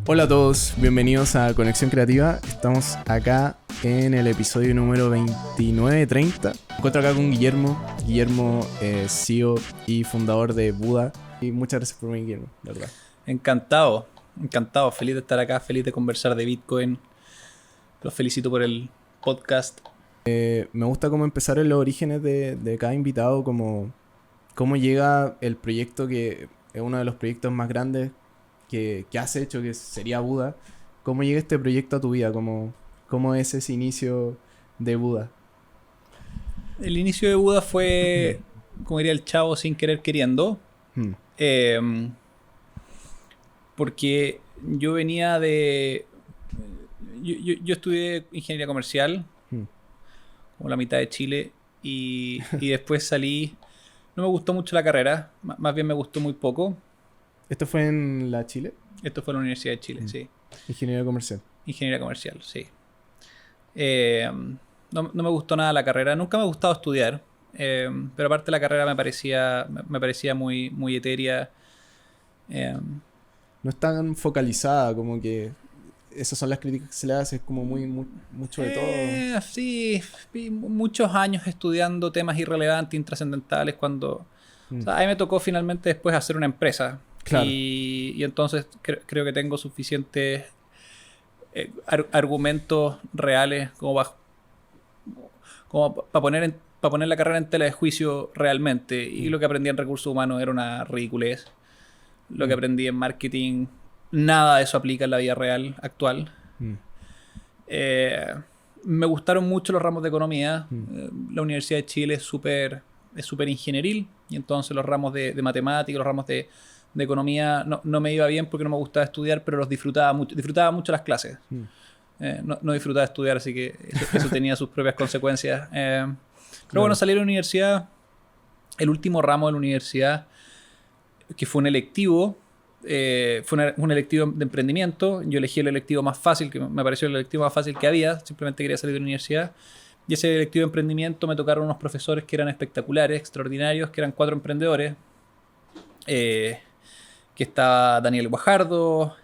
Hola a todos, bienvenidos a Conexión Creativa. Estamos acá en el episodio número 29-30. Me encuentro acá con Guillermo. Guillermo, CEO y fundador de Buda. Y muchas gracias por venir, Guillermo, la verdad. Encantado, feliz de estar acá, feliz de conversar de Bitcoin. Los felicito por el podcast. Me gusta cómo empezar en los orígenes de cada invitado, como cómo llega el proyecto que es uno de los proyectos más grandes que has hecho, que sería Buda. ¿Cómo llega este proyecto a tu vida? ¿Cómo es ese inicio de Buda? El inicio de Buda fue, como diría el chavo, sin querer queriendo. Hmm. Porque yo venía de... Yo estudié ingeniería comercial, Hmm. como la mitad de Chile, y después salí... No me gustó mucho la carrera, más bien me gustó muy poco. ¿Esto fue en la Chile? Esto fue en la Universidad de Chile, sí. Ingeniería comercial. Ingeniería comercial, sí. No me gustó nada la carrera. Nunca me ha gustado estudiar. Pero aparte la carrera me parecía muy etérea. Eh, No es tan focalizada, como que esas son las críticas que se le hace, es como mucho de todo. sí, vi muchos años estudiando temas irrelevantes, intrascendentales, cuando... O sea, a mí me tocó finalmente después hacer una empresa. Claro. Y entonces creo que tengo suficientes argumentos reales como para poner la carrera en tela de juicio realmente. Y lo que aprendí en recursos humanos era una ridiculez. Lo que aprendí en marketing, nada de eso aplica en la vida real actual. Me gustaron mucho los ramos de economía. La Universidad de Chile es súper ingenieril, y entonces los ramos de matemáticas, los ramos de economía no me iba bien porque no me gustaba estudiar, pero los disfrutaba mucho las clases. No disfrutaba estudiar, así que eso tenía sus propias consecuencias. Pero bueno, salí de la universidad, el último ramo de la universidad, que fue un electivo, un electivo de emprendimiento. Yo elegí el electivo más fácil, que me pareció el electivo más fácil que había, simplemente quería salir de la universidad. Y ese electivo de emprendimiento me tocaron unos profesores que eran espectaculares, extraordinarios, que eran 4 emprendedores. Que estaba Daniel Guajardo,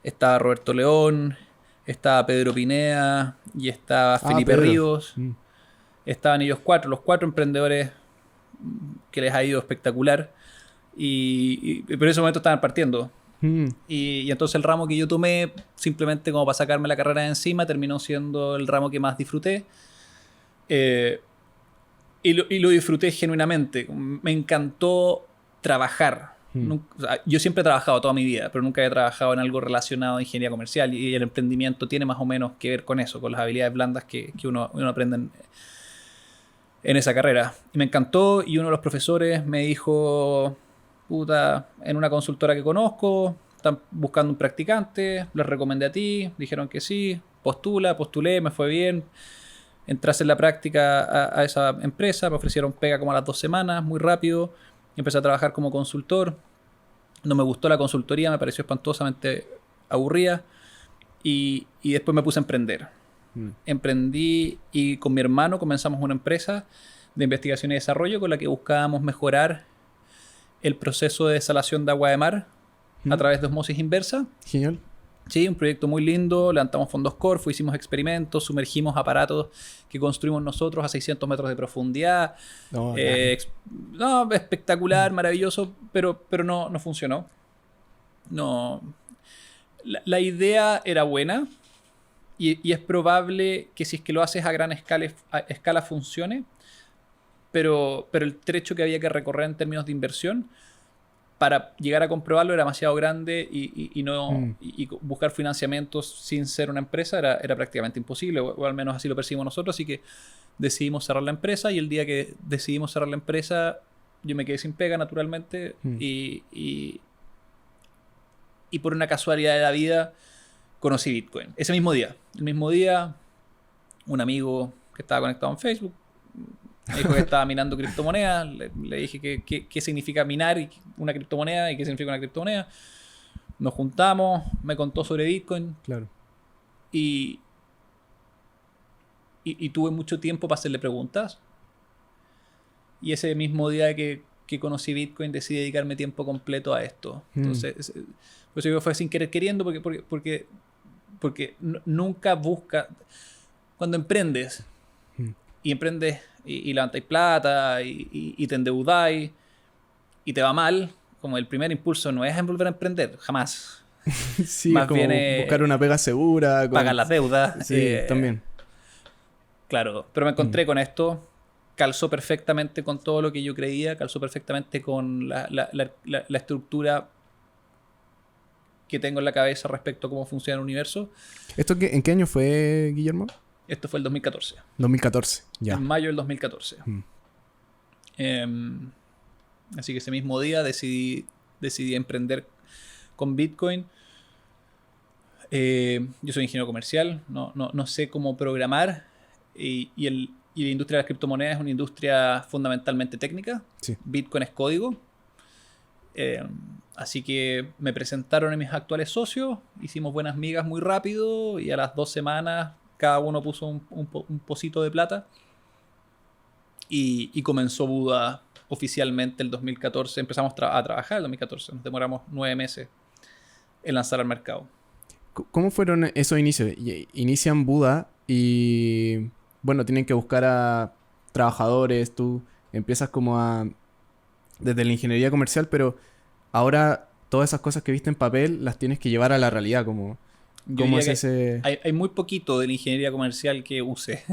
estaba Roberto León, estaba Pedro Pineda y estaba Felipe Pedro. Ríos. Estaban ellos 4, los 4 emprendedores que les ha ido espectacular. Pero en ese momento estaban partiendo. Y entonces el ramo que yo tomé, simplemente como para sacarme la carrera de encima, terminó siendo el ramo que más disfruté. Y lo disfruté genuinamente. Me encantó trabajar. O sea, yo siempre he trabajado toda mi vida, pero nunca he trabajado en algo relacionado a ingeniería comercial, y el emprendimiento tiene más o menos que ver con eso, con las habilidades blandas que uno aprende en esa carrera. Y me encantó, y uno de los profesores me dijo: puta, en una consultora que conozco están buscando un practicante, les recomendé a ti, dijeron que sí, postulé, me fue bien. Entré a hacer la práctica a esa empresa, me ofrecieron pega como a las 2 semanas, muy rápido. Empecé a trabajar como consultor. No me gustó la consultoría, me pareció espantosamente aburrida. Y después me puse a emprender. Emprendí, y con mi hermano comenzamos una empresa de investigación y desarrollo con la que buscábamos mejorar el proceso de desalación de agua de mar a través de osmosis inversa. Genial. Sí, un proyecto muy lindo. Levantamos fondos Corfo, hicimos experimentos, sumergimos aparatos que construimos nosotros a 600 metros de profundidad. No, Espectacular, maravilloso, pero no funcionó. No. La idea era buena, y es probable que si es que lo haces a gran escala funcione, pero el trecho que había que recorrer en términos de inversión para llegar a comprobarlo era demasiado grande, y buscar financiamientos sin ser una empresa era prácticamente imposible, o al menos así lo percibimos nosotros. Así que decidimos cerrar la empresa, y el día que decidimos cerrar la empresa yo me quedé sin pega, naturalmente. Y por una casualidad de la vida conocí Bitcoin ese mismo día. El mismo día, un amigo que estaba conectado en Facebook me dijo que estaba minando criptomonedas. Le dije qué significa minar una criptomoneda y qué significa una criptomoneda. Nos juntamos, me contó sobre Bitcoin. Claro. Y tuve mucho tiempo para hacerle preguntas. Y ese mismo día que que conocí Bitcoin decidí dedicarme tiempo completo a esto. Entonces, por eso digo, fue sin querer queriendo, porque nunca busca... Cuando emprendes, y levantáis plata, y te endeudáis, y te va mal, como el primer impulso no es volver a emprender, jamás. Sí, Más es como bien buscar una pega segura. pagar las deudas. Sí, también. Claro, pero me encontré con esto, calzó perfectamente con todo lo que yo creía, calzó perfectamente con la estructura que tengo en la cabeza respecto a cómo funciona el universo. ¿En qué año fue, Guillermo? Esto fue el 2014. 2014, ya. En mayo del 2014. Así que ese mismo día decidí emprender con Bitcoin. Yo soy ingeniero comercial, no sé cómo programar, y la industria de las criptomonedas es una industria fundamentalmente técnica. Sí. Bitcoin es código. Así que me presentaron a mis actuales socios, hicimos buenas migas muy rápido y a las 2 semanas cada uno puso un pocito de plata y comenzó Buda oficialmente el 2014. Empezamos a trabajar el 2014, nos demoramos 9 meses en lanzar al mercado. ¿Cómo fueron esos inicios? Inician Buda y, bueno, tienen que buscar a trabajadores, tú empiezas desde la ingeniería comercial, pero ahora todas esas cosas que viste en papel las tienes que llevar a la realidad, como... ¿Cómo es ese...? Hay muy poquito de la ingeniería comercial que use.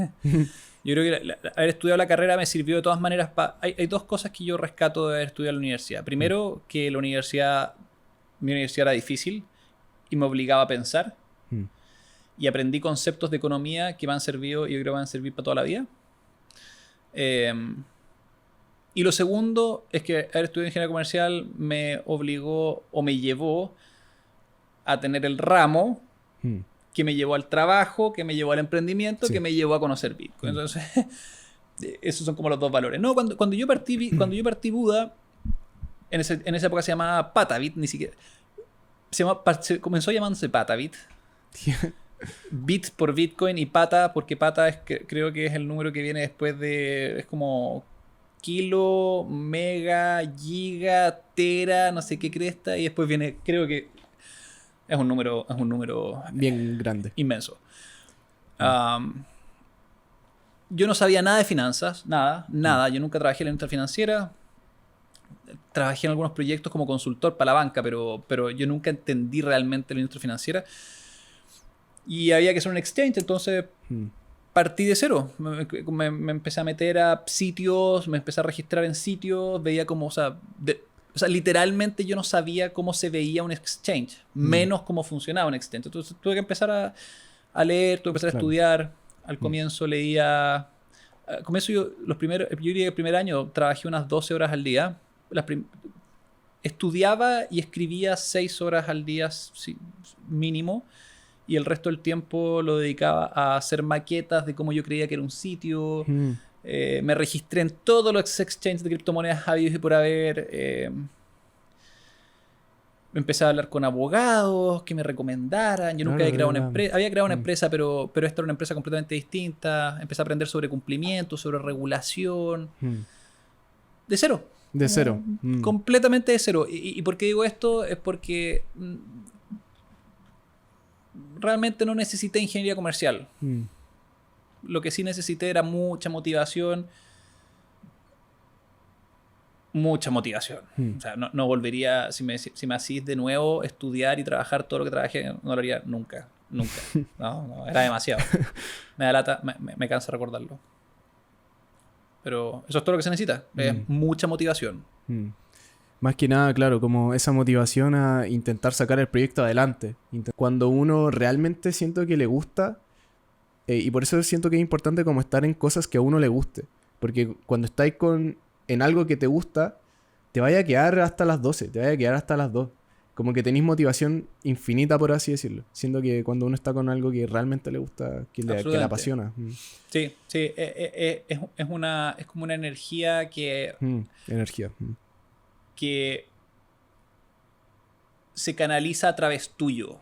Yo creo que haber estudiado la carrera me sirvió de todas maneras. Hay 2 cosas que yo rescato de haber estudiado en la universidad. Primero, que mi universidad era difícil y me obligaba a pensar. Y aprendí conceptos de economía que me han servido y yo creo que van a servir para toda la vida. Y lo segundo es que haber estudiado ingeniería comercial me obligó o me llevó a tener el ramo que me llevó al trabajo, que me llevó al emprendimiento, que me llevó a conocer Bitcoin. Entonces, esos son como los 2 valores. No, cuando yo partí Buda, en esa época se llamaba Patabit, ni siquiera. Se comenzó llamándose Patabit. Bit por Bitcoin y Pata, porque Pata creo que es el número que viene después de... Es como kilo, mega, giga, tera, no sé qué cresta, y después viene, creo que es un número bien grande. Inmenso. Yo no sabía nada de finanzas, nada. Yo nunca trabajé en la industria financiera. Trabajé en algunos proyectos como consultor para la banca, pero yo nunca entendí realmente la industria financiera. Y había que hacer un exchange, entonces partí de cero. Me empecé a meter a sitios, me empecé a registrar en sitios, veía como, o sea, literalmente yo no sabía cómo se veía un exchange, menos cómo funcionaba un exchange. Entonces tuve que empezar a leer, tuve que empezar a estudiar. Al comienzo leía... Al comienzo yo diría que el primer año trabajé unas 12 horas al día. Estudiaba y escribía 6 horas al día mínimo. Y el resto del tiempo lo dedicaba a hacer maquetas de cómo yo creía que era un sitio. Me registré en todos los exchanges de criptomonedas habidos y por haber. Empecé a hablar con abogados que me recomendaran. Yo nunca había creado una empresa. Había creado una empresa, pero esta era una empresa completamente distinta. Empecé a aprender sobre cumplimiento, sobre regulación. De cero. De cero. Completamente de cero. ¿Y por qué digo esto? Es porque realmente no necesité ingeniería comercial. Lo que sí necesité era mucha motivación. Mucha motivación. O sea, no volvería, si me hacís de nuevo estudiar y trabajar todo lo que trabajé, no lo haría nunca. No, era demasiado. Me da lata, me cansa recordarlo. Pero eso es todo lo que se necesita. Es mucha motivación. Más que nada, claro, como esa motivación a intentar sacar el proyecto adelante. Cuando uno realmente siento que le gusta, y por eso siento que es importante como estar en cosas que a uno le guste. Porque cuando estáis en algo que te gusta, te vaya a quedar hasta las 12, te vaya a quedar hasta las 2. Como que tenéis motivación infinita, por así decirlo. Siento que cuando uno está con algo que realmente le gusta, que le apasiona. Sí, es como una energía que... Energía. Que se canaliza a través tuyo.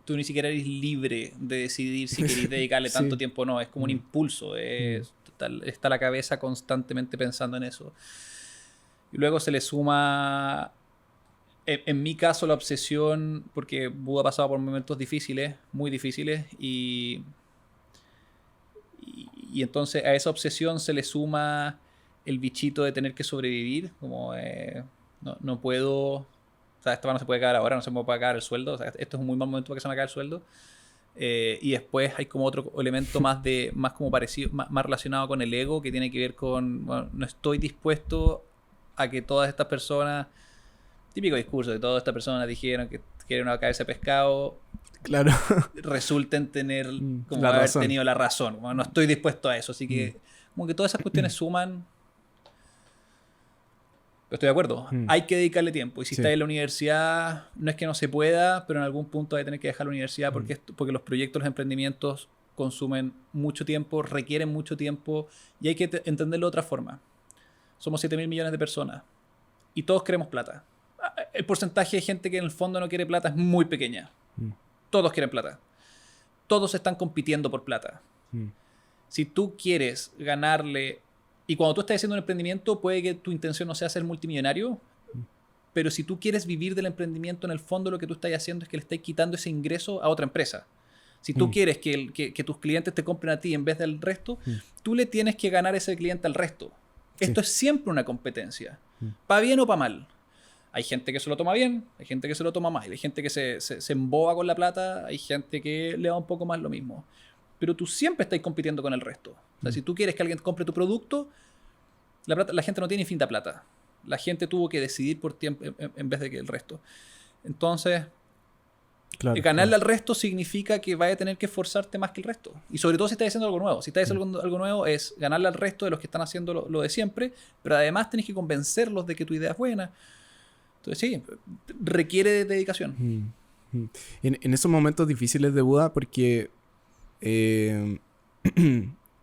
Tú ni siquiera eres libre de decidir si querés dedicarle tanto tiempo o no. Es como un impulso. Está la cabeza constantemente pensando en eso. Y luego se le suma, en mi caso, la obsesión, porque Buda ha pasado por momentos difíciles, muy difíciles, y entonces a esa obsesión se le suma el bichito de tener que sobrevivir, como no puedo, o sea, esto no se puede caer ahora, no se me puede caer el sueldo, o sea, esto es un muy mal momento para que se me caiga el sueldo. Y después hay como otro elemento más como parecido, más relacionado con el ego, que tiene que ver con, bueno, no estoy dispuesto a que todas estas personas, típico discurso de todas estas personas dijeron que quieren una cabeza de pescado, Claro. resulten tener, como La haber razón. tenido la razón. Bueno, no estoy dispuesto a eso, así que como que todas esas cuestiones suman. Estoy de acuerdo, hay que dedicarle tiempo. Y si Sí. estás en la universidad, no es que no se pueda, pero en algún punto hay que tener que dejar la universidad porque los proyectos, los emprendimientos consumen mucho tiempo, requieren mucho tiempo y hay que entenderlo de otra forma. Somos 7.000 millones de personas y todos queremos plata. El porcentaje de gente que en el fondo no quiere plata es muy pequeña. Todos quieren plata. Todos están compitiendo por plata. Si tú quieres ganarle... Y cuando tú estás haciendo un emprendimiento, puede que tu intención no sea ser multimillonario, pero si tú quieres vivir del emprendimiento, en el fondo lo que tú estás haciendo es que le estás quitando ese ingreso a otra empresa. Si tú quieres que tus clientes te compren a ti en vez del resto, tú le tienes que ganar ese cliente al resto. Esto es siempre una competencia. ¿Para bien o para mal? Hay gente que se lo toma bien, hay gente que se lo toma mal, hay gente que se emboba con la plata, hay gente que le da un poco más lo mismo. Pero tú siempre estás compitiendo con el resto. O sea, si tú quieres que alguien compre tu producto, la gente no tiene infinita plata. La gente tuvo que decidir por tiempo en vez de que el resto. Entonces, ganarle al resto significa que vaya a tener que esforzarte más que el resto. Y sobre todo si estás haciendo algo nuevo. Si estás haciendo algo nuevo es ganarle al resto de los que están haciendo lo de siempre, pero además tenés que convencerlos de que tu idea es buena. Entonces sí, requiere de dedicación. En esos momentos difíciles de Buda, porque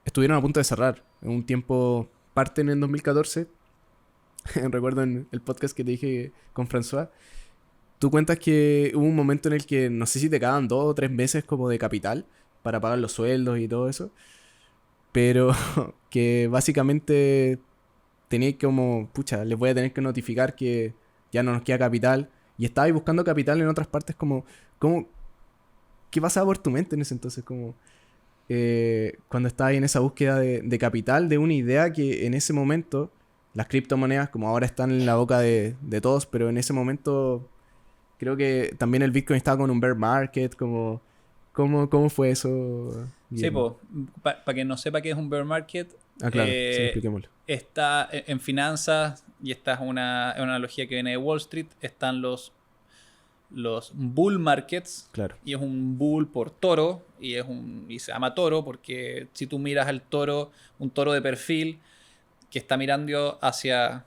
estuvieron a punto de cerrar. En un tiempo, parten en 2014. Recuerdo en el podcast que te dije con François. Tú cuentas que hubo un momento en el que no sé si te quedaban 2 o 3 meses como de capital para pagar los sueldos y todo eso. Pero que básicamente tenía como, pucha, les voy a tener que notificar que ya no nos queda capital. Y estabais buscando capital en otras partes como ¿qué pasaba por tu mente en ese entonces? Como cuando estabas en esa búsqueda de capital, de una idea que en ese momento, las criptomonedas como ahora están en la boca de todos, pero en ese momento creo que también el Bitcoin estaba con un bear market, como... ¿Cómo fue eso? Sí, pues, para quien no sepa qué es un bear market, claro, sí, expliquémoslo. Está en finanzas, y esta es una analogía que viene de Wall Street, están los bull markets, claro. Y es un bull por toro, y se llama toro porque si tú miras al toro, un toro de perfil que está mirando hacia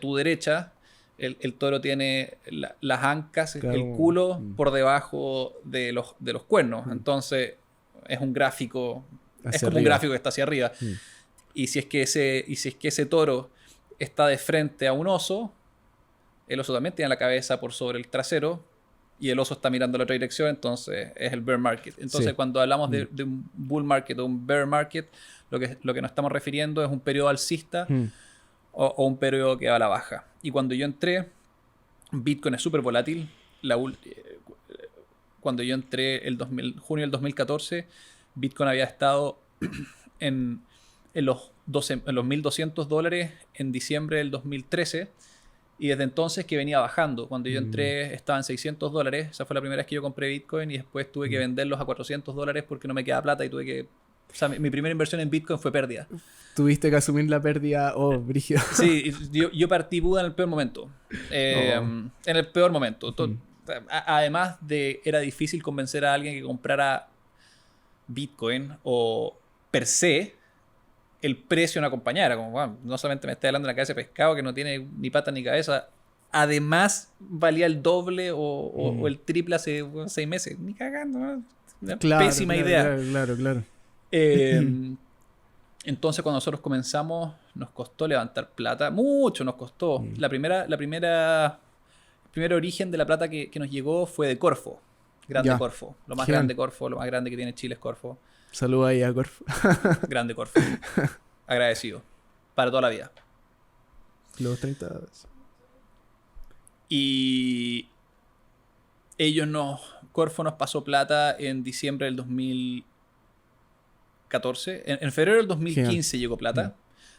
tu derecha, el toro tiene las ancas, claro, el culo por debajo de los cuernos. Entonces es un gráfico, es como arriba. Un gráfico que está hacia arriba. Y si es que ese toro está de frente a un oso, el oso también tiene la cabeza por sobre el trasero y el oso está mirando a la otra dirección, entonces es el bear market. Entonces cuando hablamos de un bull market o un bear market, lo que nos estamos refiriendo es un periodo alcista o un periodo que va a la baja. Y cuando yo entré, Bitcoin es súper volátil. Cuando yo entré junio del 2014, Bitcoin había estado en los $1.200 en diciembre del 2013, y desde entonces que venía bajando. Cuando yo entré estaba en $600, esa fue la primera vez que yo compré Bitcoin, y después tuve que venderlos a $400 porque no me quedaba plata y tuve que... O sea, mi primera inversión en Bitcoin fue pérdida. Tuviste que asumir la pérdida, brígido. Sí, yo partí Buda en el peor momento. En el peor momento. Además de, era difícil convencer a alguien que comprara Bitcoin o per se el precio no acompañara. Como, bueno, no solamente me está hablando de una cabeza de pescado que no tiene ni pata ni cabeza, además valía el doble o el triple hace 6 meses. Ni cagando, ¿no? Una pésima idea. Claro. Entonces cuando nosotros comenzamos nos costó levantar plata, mucho nos costó. El primer origen de la plata que nos llegó fue de Corfo, grande Corfo, lo más grande Corfo, lo más grande que tiene Chile es Corfo. Saludos ahí a Corfo. Grande Corfo, agradecido para toda la vida. Los 30. Y Corfo nos pasó plata en diciembre del 2014. En febrero del 2015 Genial. llegó plata.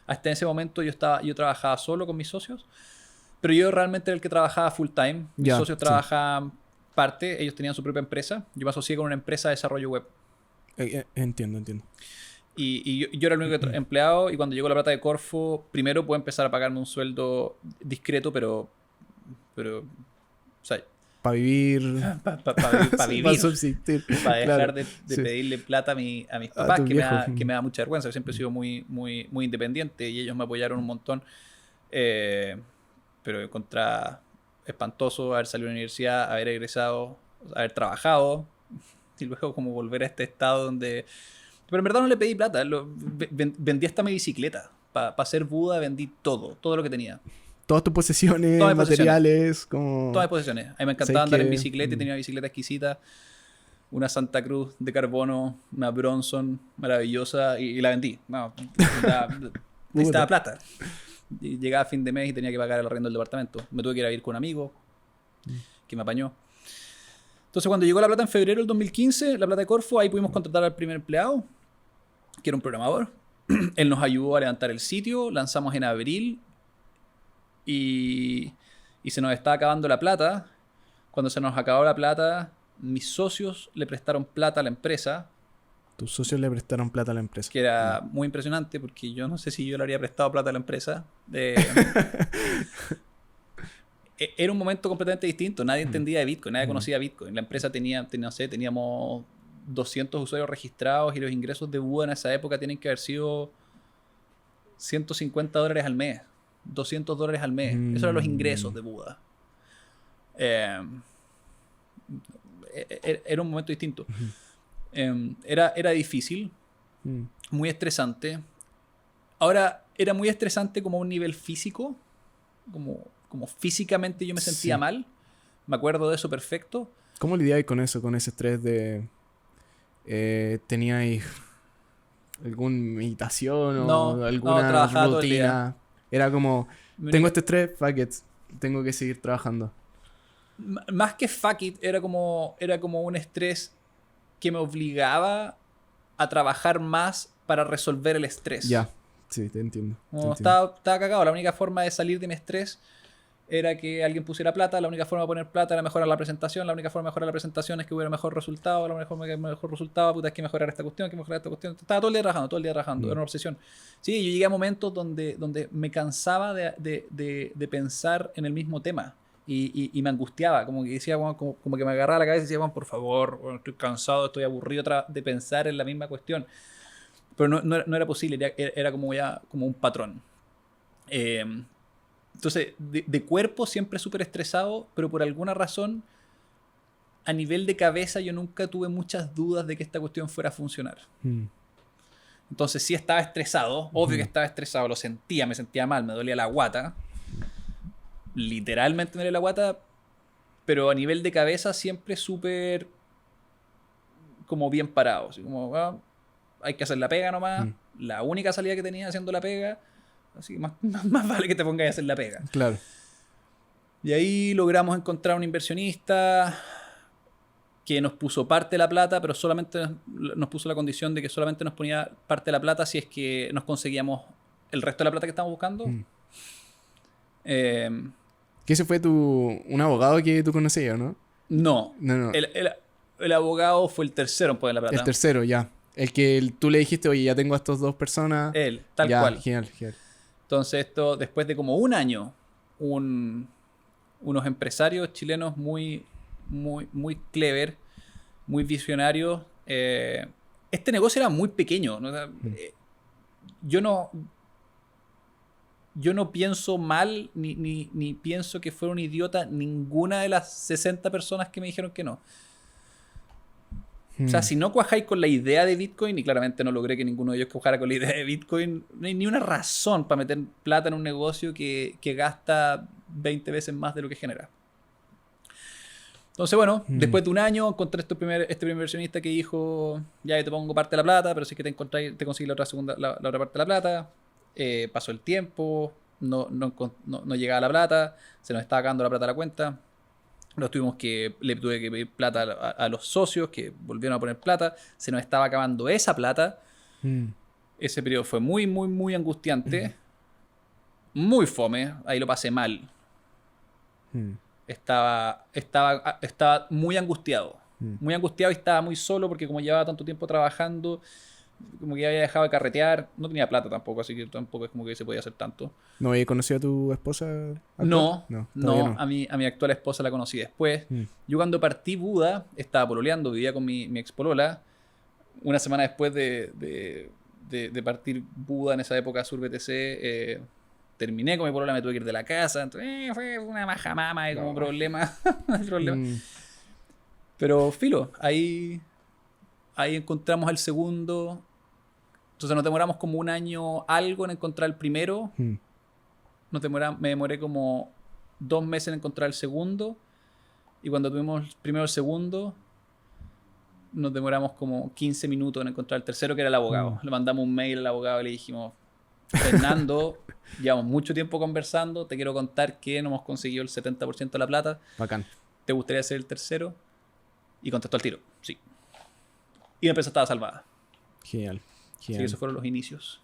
Hasta ese momento yo trabajaba solo con mis socios, pero yo realmente era el que trabajaba full time. Mis Ya, socios sí. trabajaban parte, ellos tenían su propia empresa. Yo me asocié con una empresa de desarrollo web. Entiendo. Y yo era el único empleado, y cuando llegó la plata de Corfo, primero pude empezar a pagarme un sueldo discreto, pero o sea, Para vivir. para vivir, Para subsistir. para dejar Claro, de sí. pedirle plata a mis A papás, tus que viejos. me da mucha vergüenza. Yo siempre he sido muy, muy, muy independiente y ellos me apoyaron un montón. Pero encontraba espantoso haber salido de la universidad, haber egresado, haber trabajado y luego como volver a este estado donde... Pero en verdad no le pedí plata, vendí hasta mi bicicleta. Para ser Buda vendí todo lo que tenía. Todas tus posesiones, Todas mis posesiones. materiales, como... Todas mis posesiones. A mí me encantaba andar en bicicleta y tenía una bicicleta exquisita. Una Santa Cruz de carbono, una Bronson maravillosa, y la vendí. No, necesitaba plata. Y llegaba a fin de mes y tenía que pagar el arriendo del departamento. Me tuve que ir a vivir con un amigo que me apañó. Entonces, cuando llegó la plata en febrero del 2015, la plata de Corfo, ahí pudimos contratar al primer empleado, que era un programador. Él nos ayudó a levantar el sitio, lanzamos en abril y se nos estaba acabando la plata. Cuando se nos acabó la plata, mis socios le prestaron plata a la empresa. Tus socios le prestaron plata a la empresa. Que era muy impresionante, porque yo no sé si yo le habría prestado plata a la empresa. Era un momento completamente distinto. Nadie entendía de Bitcoin, nadie conocía Bitcoin. La empresa no sé, teníamos 200 usuarios registrados y los ingresos de Buda en esa época tienen que haber sido $150 al mes, $200 al mes. Esos eran los ingresos de Buda. Era un momento distinto. Era difícil, muy estresante. Ahora, era muy estresante como a un nivel físico, como físicamente yo me sentía mal. Me acuerdo de eso perfecto. ¿Cómo lidiáis con eso, con ese estrés de... ¿teníais alguna meditación o alguna rutina? Era como, tengo este estrés, fuck it, tengo que seguir trabajando. Más que fuck it, era como un estrés que me obligaba a trabajar más para resolver el estrés. Ya, sí, te entiendo. Estaba cagado. La única forma de salir de mi estrés era que alguien pusiera plata. La única forma de poner plata era mejorar la presentación. La única forma de mejorar la presentación es que hubiera mejor resultado. La única forma de mejor resultado, puta, es que mejorar esta cuestión, Estaba todo el día trabajando, era una obsesión. Sí, yo llegué a momentos donde me cansaba de pensar en el mismo tema. Y me angustiaba, como que decía, bueno, como que me agarraba la cabeza y decía, bueno, por favor, bueno, estoy cansado, estoy aburrido de pensar en la misma cuestión. Pero no era posible, era como un patrón. Entonces, de cuerpo siempre súper estresado, pero por alguna razón, a nivel de cabeza, yo nunca tuve muchas dudas de que esta cuestión fuera a funcionar. Entonces, sí estaba estresado, obvio que estaba estresado, lo sentía, me sentía mal, me dolía la guata. Literalmente me dolía la guata, pero a nivel de cabeza siempre súper como bien parado. Así como, hay que hacer la pega nomás, la única salida que tenía haciendo la pega. Así que más vale que te pongas a hacer la pega. Claro. Y ahí logramos encontrar un inversionista que nos puso parte de la plata, pero solamente nos puso la condición de que solamente nos ponía parte de la plata si es que nos conseguíamos el resto de la plata que estábamos buscando. ¿Que ese fue un abogado que tú conocías, no? No. El abogado fue el tercero en poner la plata. El tercero, ya. El que tú le dijiste, oye, ya tengo a estas dos personas. Él, tal cual. Genial. Entonces esto, después de como un año, unos empresarios chilenos muy, muy, muy clever, muy visionarios. Este negocio era muy pequeño, ¿no? O sea, yo no pienso mal ni pienso que fuera un idiota ninguna de las 60 personas que me dijeron que no. O sea, si no cuajáis con la idea de Bitcoin, y claramente no logré que ninguno de ellos cuajara con la idea de Bitcoin, no hay ni una razón para meter plata en un negocio que gasta 20 veces más de lo que genera. Entonces, bueno, después de un año encontré este primer inversionista que dijo, ya te pongo parte de la plata, pero si es que te conseguí la otra parte de la plata. Pasó el tiempo, no llegaba la plata, se nos estaba acabando la plata a la cuenta. Le tuve que pedir plata a los socios que volvieron a poner plata. Se nos estaba acabando esa plata. Mm. Ese periodo fue muy, muy, muy angustiante. Muy fome. Ahí lo pasé mal. Mm. Estaba muy angustiado. Muy angustiado y estaba muy solo porque como llevaba tanto tiempo trabajando, como que ya había dejado de carretear. No tenía plata tampoco, así que tampoco es como que se podía hacer tanto. ¿No había conocido a tu esposa actual? No, Todavía no. a mi actual esposa la conocí después. Yo cuando partí Buda, estaba pololeando, vivía con mi ex polola. Una semana después de partir Buda en esa época Sur BTC, terminé con mi polola, me tuve que ir de la casa. Entonces, fue una majamama y como problema. problema. Pero filo, ahí encontramos el segundo. Entonces nos demoramos como un año algo en encontrar el primero. Me demoré como 2 meses en encontrar el segundo. Y cuando tuvimos primero el segundo, nos demoramos como 15 minutos en encontrar el tercero, que era el abogado. Le mandamos un mail al abogado y le dijimos: Fernando, llevamos mucho tiempo conversando, te quiero contar que no hemos conseguido el 70% de la plata. Bacán. ¿Te gustaría ser el tercero? Y contestó al tiro, sí. Y la empresa estaba salvada. Genial. Sí, esos fueron los inicios.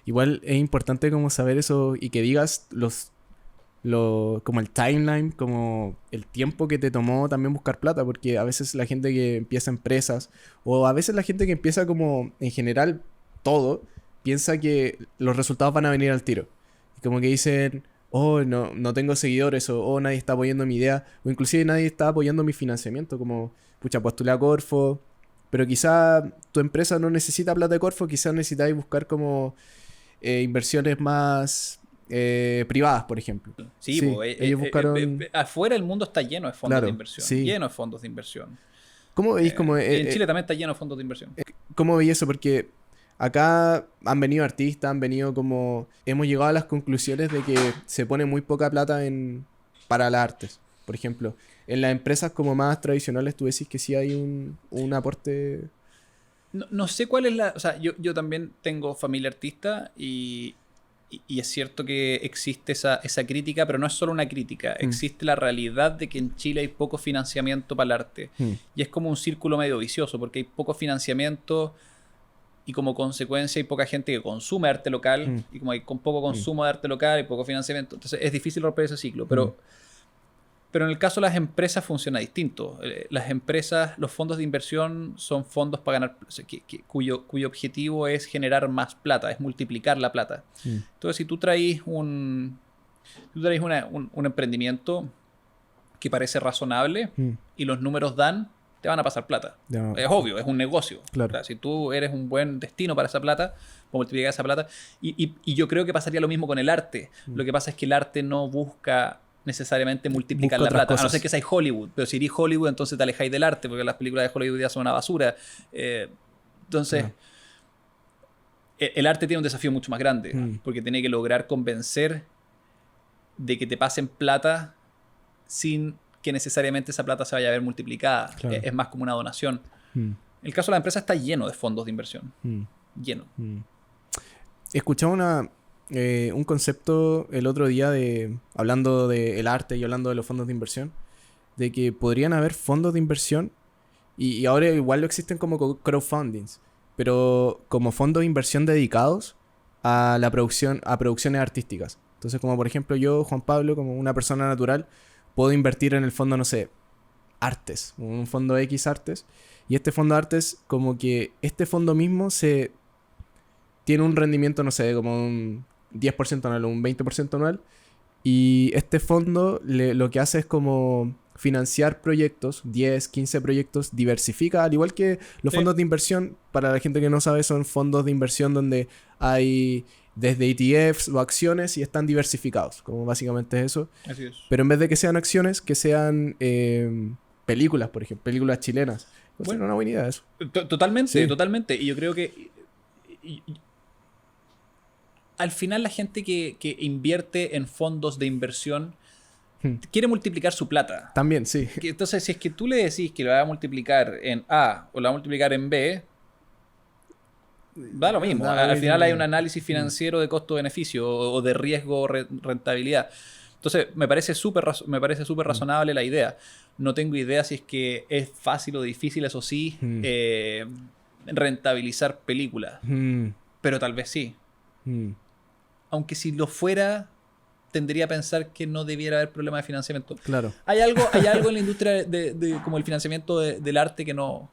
Igual es importante como saber eso y que digas como el timeline, como el tiempo que te tomó también buscar plata, porque a veces la gente que empieza empresas, o a veces la gente que empieza como en general todo, piensa que los resultados van a venir al tiro. Y como que dicen: oh, no tengo seguidores, o oh, nadie está apoyando mi idea, o inclusive nadie está apoyando mi financiamiento, como, pucha, postulé a Corfo, pero quizá tu empresa no necesita plata de Corfo, quizá necesitáis buscar como inversiones más privadas, por ejemplo. Sí, ellos buscaron... afuera el mundo está lleno de fondos Claro, de inversión. sí. Lleno de fondos de inversión. ¿Cómo veis como... y en Chile también está lleno de fondos de inversión. ¿Cómo veis eso? Porque acá han venido artistas, han venido como... Hemos llegado a las conclusiones de que se pone muy poca plata para las artes. Por ejemplo, en las empresas como más tradicionales tú decís que sí hay un aporte... No sé cuál es la... O sea, yo también tengo familia artista y es cierto que existe esa crítica, pero no es solo una crítica. Existe la realidad de que en Chile hay poco financiamiento para el arte. Y es como un círculo medio vicioso, porque hay poco financiamiento y como consecuencia hay poca gente que consume arte local. Y como hay con poco consumo de arte local y poco financiamiento. Entonces es difícil romper ese ciclo. Pero en el caso de las empresas funciona distinto. Las empresas, los fondos de inversión son fondos para ganar, cuyo objetivo es generar más plata, es multiplicar la plata. Entonces, si tú traes un emprendimiento que parece razonable y los números dan, te van a pasar plata. Es obvio, es un negocio. Claro. O sea, si tú eres un buen destino para esa plata, multiplicar esa plata. Y yo creo que pasaría lo mismo con el arte. Lo que pasa es que el arte no busca necesariamente multiplicar la plata, a no ser que seáis Hollywood, pero si eres Hollywood entonces te alejáis del arte porque las películas de Hollywood ya son una basura. Entonces el arte tiene un desafío mucho más grande porque tiene que lograr convencer de que te pasen plata sin que necesariamente esa plata se vaya a ver multiplicada. Claro. Es más como una donación. El caso de la empresa está lleno de fondos de inversión. Lleno. He escuchado un concepto el otro día hablando del arte y hablando de los fondos de inversión, de que podrían haber fondos de inversión y ahora igual lo existen como crowdfundings, pero como fondos de inversión dedicados a la producción, a producciones artísticas. Entonces, como por ejemplo yo, Juan Pablo, como una persona natural, puedo invertir en el fondo, no sé, artes, un fondo X artes, y este fondo artes, como que este fondo mismo tiene un rendimiento, no sé, como un 10% anual o un 20% anual. Y este fondo lo que hace es como financiar proyectos, 10, 15 proyectos, diversifica, al igual que los fondos de inversión, para la gente que no sabe, son fondos de inversión donde hay desde ETFs o acciones y están diversificados, como básicamente es eso. Así es. Pero en vez de que sean acciones, que sean películas, por ejemplo, películas chilenas. Bueno, una buena idea eso. Totalmente, sí. Totalmente. Y yo creo que al final la gente que invierte en fondos de inversión quiere multiplicar su plata. También, sí. Entonces, si es que tú le decís que lo va a multiplicar en A o lo va a multiplicar en B, Da lo mismo. Al final hay un análisis financiero de costo-beneficio o de riesgo-rentabilidad. Entonces, me parece súper razonable la idea. No tengo idea si es que es fácil o difícil, eso sí, rentabilizar películas. Pero tal vez sí. Aunque si lo fuera, tendría a pensar que no debiera haber problema de financiamiento. Claro. Hay algo en la industria de como el financiamiento del arte que no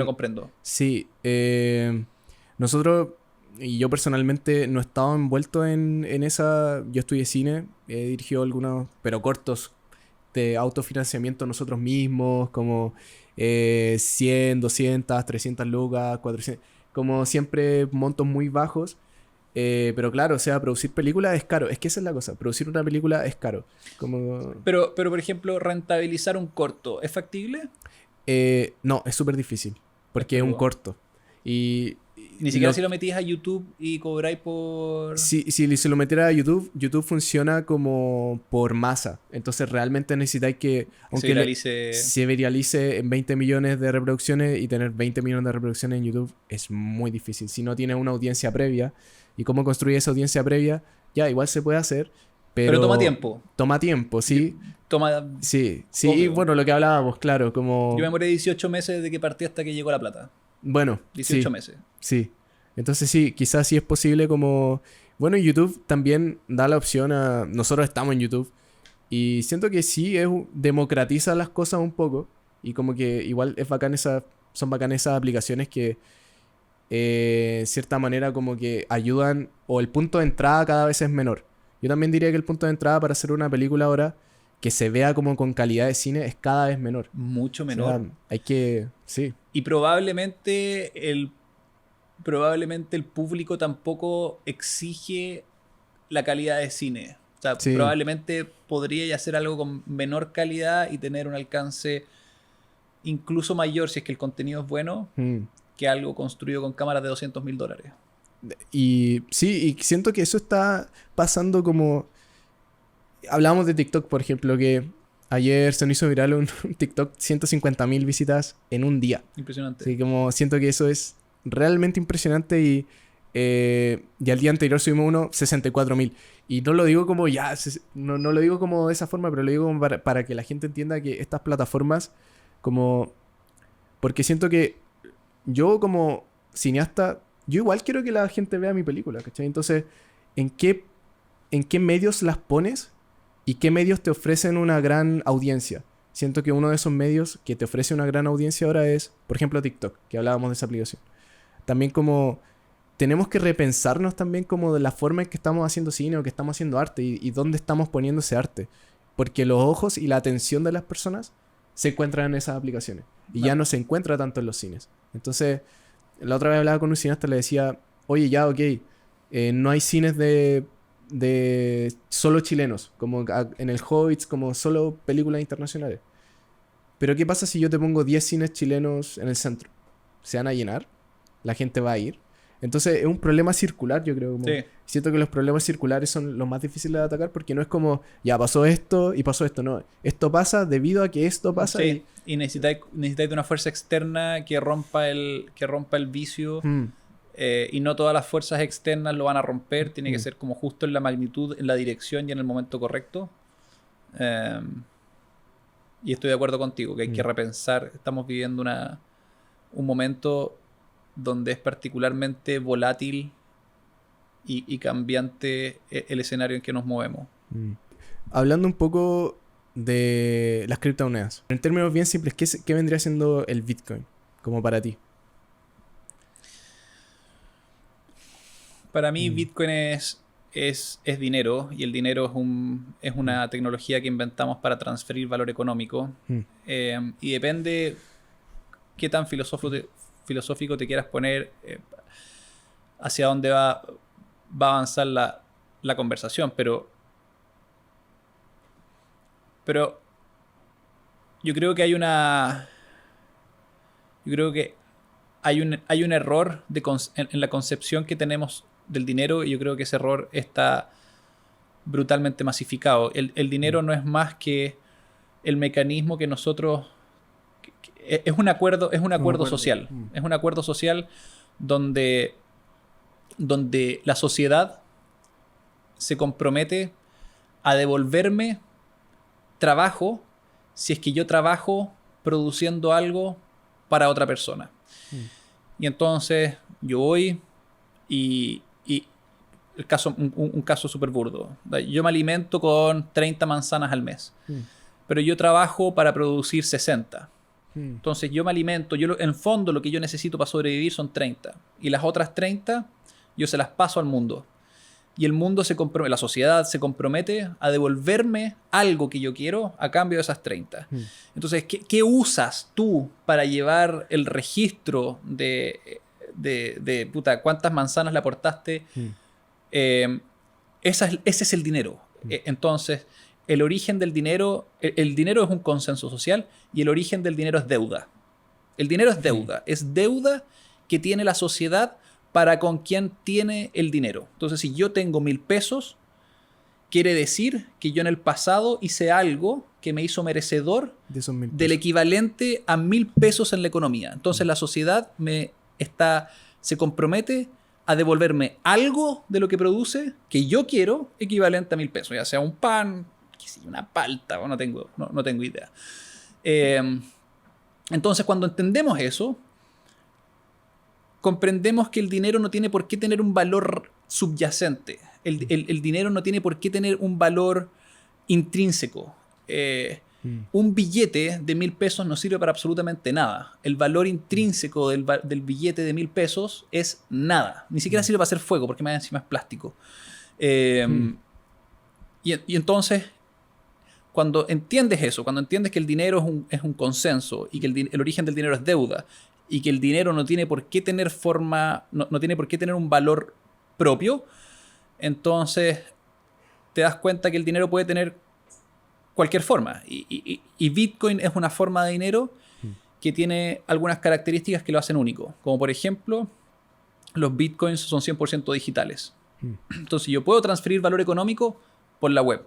comprendo. Sí. Nosotros, y yo personalmente, no he estado envuelto en esa... Yo estudié cine, he dirigido algunos, pero cortos, de autofinanciamiento nosotros mismos, como 100, 200, 300 lucas, 400... Como siempre, montos muy bajos. Pero claro, o sea, producir películas es caro. Es que esa es la cosa. Producir una película es caro. Pero, por ejemplo, rentabilizar un corto, ¿es factible? No, es súper difícil. Porque es un corto. Y ni siquiera si lo metías a YouTube y cobráis por... Si lo metiera a YouTube, YouTube funciona como por masa. Entonces realmente necesitáis que... Aunque se viralice en 20 millones de reproducciones y tener 20 millones de reproducciones en YouTube es muy difícil. Si no tienes una audiencia previa. ¿Y cómo construir esa audiencia previa? Ya, igual se puede hacer. Pero toma tiempo. Toma tiempo, sí. Sí, obvio. Bueno, lo que hablábamos, claro, como... Yo me demoré 18 meses desde que partí hasta que llegó la plata. Bueno, 18 meses. Sí. Entonces sí, quizás sí es posible como... Bueno, YouTube también da la opción a... Nosotros estamos en YouTube. Y siento que sí democratiza las cosas un poco. Y como que igual son bacanas esas aplicaciones que... en cierta manera como que ayudan... O el punto de entrada cada vez es menor. Yo también diría que el punto de entrada para hacer una película ahora... Que se vea como con calidad de cine es cada vez menor. Mucho menor. O sea, hay que... Sí. Y probablemente el público tampoco exige la calidad de cine. O sea, probablemente podría hacer algo con menor calidad y tener un alcance incluso mayor si es que el contenido es bueno que algo construido con cámaras de $200,000. Y sí, y siento que eso está pasando como... Hablábamos de TikTok, por ejemplo, que ayer se nos hizo viral un TikTok, 150,000 visitas en un día. Impresionante. Así como siento que eso es realmente impresionante y al día anterior subimos uno, 64,000. Y no lo digo como no lo digo como de esa forma, pero lo digo como para que la gente entienda que estas plataformas como... Porque siento que yo como cineasta, yo igual quiero que la gente vea mi película, ¿cachai? Entonces, ¿en qué medios las pones? ¿Y qué medios te ofrecen una gran audiencia? Siento que uno de esos medios que te ofrece una gran audiencia ahora es, por ejemplo, TikTok, que hablábamos de esa aplicación. También como tenemos que repensarnos también como de la forma en que estamos haciendo cine o que estamos haciendo arte y dónde estamos poniendo ese arte. Porque los ojos y la atención de las personas se encuentran en esas aplicaciones. Y ya no se encuentra tanto en los cines. Entonces, la otra vez hablaba con un cineasta y le decía, oye, ya, ok, no hay cines de solo chilenos, como en el Hobbit, como solo películas internacionales. Pero ¿qué pasa si yo te pongo 10 cines chilenos en el centro? ¿Se van a llenar? ¿La gente va a ir? Entonces es un problema circular, yo creo. Sí. Siento que los problemas circulares son los más difíciles de atacar porque no es como, ya pasó esto y pasó esto. No, esto pasa debido a que esto pasa. Sí. Y necesitáis de una fuerza externa que rompa el vicio. Y no todas las fuerzas externas lo van a romper. Tiene que ser como justo en la magnitud, en la dirección y en el momento correcto. Y estoy de acuerdo contigo que hay que repensar. Estamos viviendo un momento donde es particularmente volátil y cambiante el escenario en que nos movemos. Hablando un poco de las criptomonedas, en términos bien simples, ¿qué vendría siendo el Bitcoin como para ti? Para mí Bitcoin es dinero, y el dinero es una tecnología que inventamos para transferir valor económico. Y depende qué tan filosófico te quieras poner, hacia dónde va a avanzar la conversación, pero yo creo que hay un error en la concepción que tenemos del dinero, y yo creo que ese error está brutalmente masificado. El dinero no es más que el mecanismo que nosotros... Es un acuerdo social. Es un acuerdo social donde, donde la sociedad se compromete a devolverme trabajo si es que yo trabajo produciendo algo para otra persona. Y entonces yo voy y un caso súper burdo. Yo me alimento con 30 manzanas al mes, pero yo trabajo para producir 60. Entonces yo me alimento, en el fondo lo que yo necesito para sobrevivir son 30. Y las otras 30 yo se las paso al mundo. Y el mundo la sociedad se compromete a devolverme algo que yo quiero a cambio de esas 30. Entonces, ¿qué usas tú para llevar el registro de puta, cuántas manzanas le aportaste? Ese es el dinero. Entonces, el origen del dinero, el dinero es un consenso social y el origen del dinero es deuda. El dinero es deuda. Es deuda que tiene la sociedad para con quien tiene el dinero. Entonces, si yo tengo 1.000 pesos, quiere decir que yo en el pasado hice algo que me hizo merecedor del equivalente a 1.000 pesos en la economía. Entonces, la sociedad se compromete a devolverme algo de lo que produce que yo quiero equivalente a 1.000 pesos, ya sea un pan, una palta, no tengo idea. Entonces, cuando entendemos eso, comprendemos que el dinero no tiene por qué tener un valor subyacente. El dinero no tiene por qué tener un valor intrínseco. Un billete de 1.000 pesos no sirve para absolutamente nada. El valor intrínseco del billete de 1.000 pesos es nada. Ni siquiera sirve para hacer fuego, porque más encima es plástico. Y entonces, cuando entiendes eso, cuando entiendes que el dinero es un consenso y que el origen del dinero es deuda, y que el dinero no tiene por qué tener forma, no tiene por qué tener un valor propio, entonces te das cuenta que el dinero puede tener cualquier forma. Y Bitcoin es una forma de dinero que tiene algunas características que lo hacen único. Como por ejemplo, los Bitcoins son 100% digitales. Entonces yo puedo transferir valor económico por la web.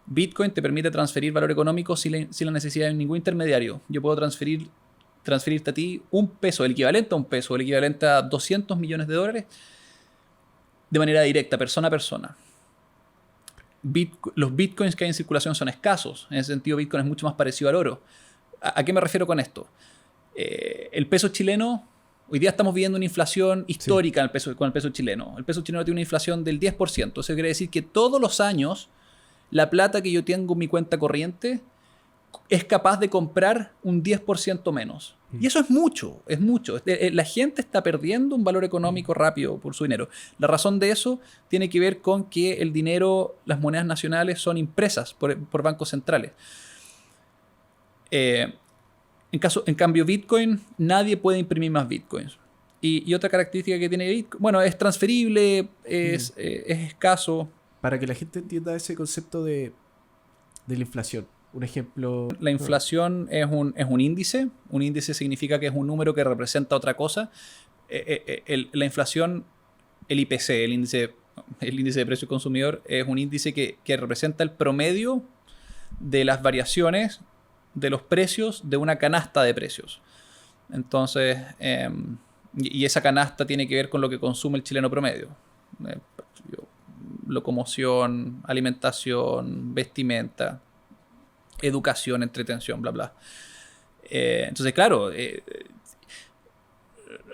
Bitcoin te permite transferir valor económico sin la necesidad de ningún intermediario. Yo puedo transferirte a ti un peso, el equivalente a un peso, el equivalente a 200 millones de dólares de manera directa, persona a persona. Los bitcoins que hay en circulación son escasos. En ese sentido, Bitcoin es mucho más parecido al oro. ¿A qué me refiero con esto? El peso chileno, hoy día estamos viviendo una inflación histórica con el peso chileno. El peso chileno tiene una inflación del 10%. Eso quiere decir que todos los años la plata que yo tengo en mi cuenta corriente es capaz de comprar un 10% menos. Y eso es mucho, es mucho. La gente está perdiendo un valor económico rápido por su dinero. La razón de eso tiene que ver con que el dinero, las monedas nacionales son impresas por bancos centrales. En cambio, Bitcoin, nadie puede imprimir más Bitcoins. Y otra característica que tiene Bitcoin, bueno, es transferible, es escaso. Para que la gente entienda ese concepto de la inflación. Un ejemplo. La inflación es un índice. Un índice significa que es un número que representa otra cosa. La inflación, el IPC, el índice de precio del consumidor, es un índice que representa el promedio de las variaciones de los precios de una canasta de precios. Entonces, y esa canasta tiene que ver con lo que consume el chileno promedio. Locomoción, alimentación, vestimenta, educación, entretención, bla, bla. Entonces, claro,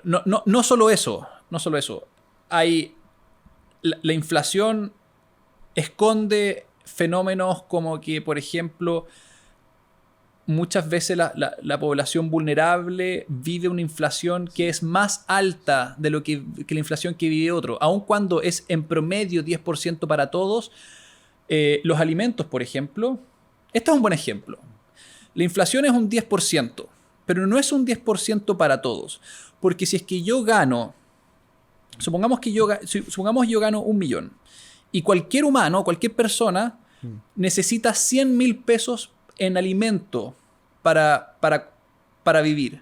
no solo eso. Hay la inflación esconde fenómenos como que, por ejemplo, muchas veces la población vulnerable vive una inflación que es más alta de lo que la inflación que vive otro. Aun cuando es en promedio 10% para todos, los alimentos, por ejemplo, este es un buen ejemplo. La inflación es un 10%, pero no es un 10% para todos. Porque si es que yo gano, supongamos yo gano 1 millón, y cualquier humano, cualquier persona, necesita 100.000 pesos en alimento para vivir.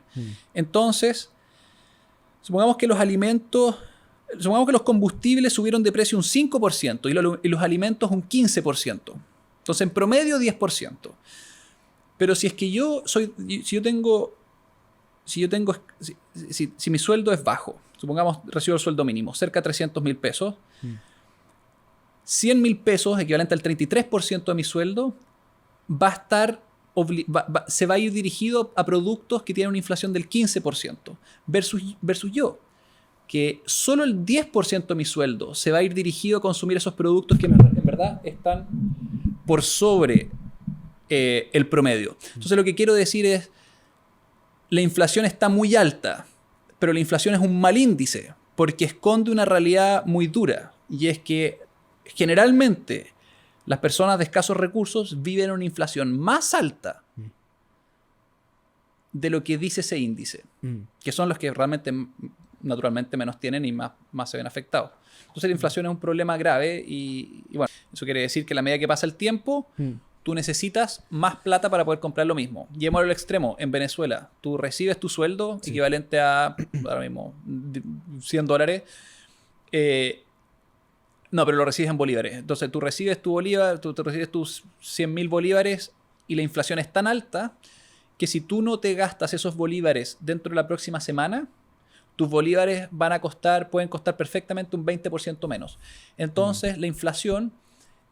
Entonces, supongamos que los combustibles subieron de precio un 5% y los alimentos un 15%. Entonces, en promedio, 10%. Pero si es que yo tengo si yo tengo, si mi sueldo es bajo, supongamos recibo el sueldo mínimo, cerca de 300.000 pesos, 100.000 pesos, equivalente al 33% de mi sueldo, va a estar, se va a ir dirigido a productos que tienen una inflación del 15%, versus yo, que solo el 10% de mi sueldo se va a ir dirigido a consumir esos productos que en verdad están por sobre el promedio. Entonces lo que quiero decir es, la inflación está muy alta, pero la inflación es un mal índice, porque esconde una realidad muy dura, y es que generalmente las personas de escasos recursos viven una inflación más alta de lo que dice ese índice, que son los que realmente, naturalmente, menos tienen y más se ven afectados. Entonces la inflación es un problema grave y bueno, eso quiere decir que a la medida que pasa el tiempo, tú necesitas más plata para poder comprar lo mismo. Llevémoslo al extremo. En Venezuela, tú recibes tu sueldo equivalente a, ahora mismo, $100. No, pero lo recibes en bolívares. Entonces tú recibes tu bolívar, tú recibes tus 100.000 bolívares y la inflación es tan alta que si tú no te gastas esos bolívares dentro de la próxima semana, tus bolívares pueden costar perfectamente un 20% menos. Entonces la inflación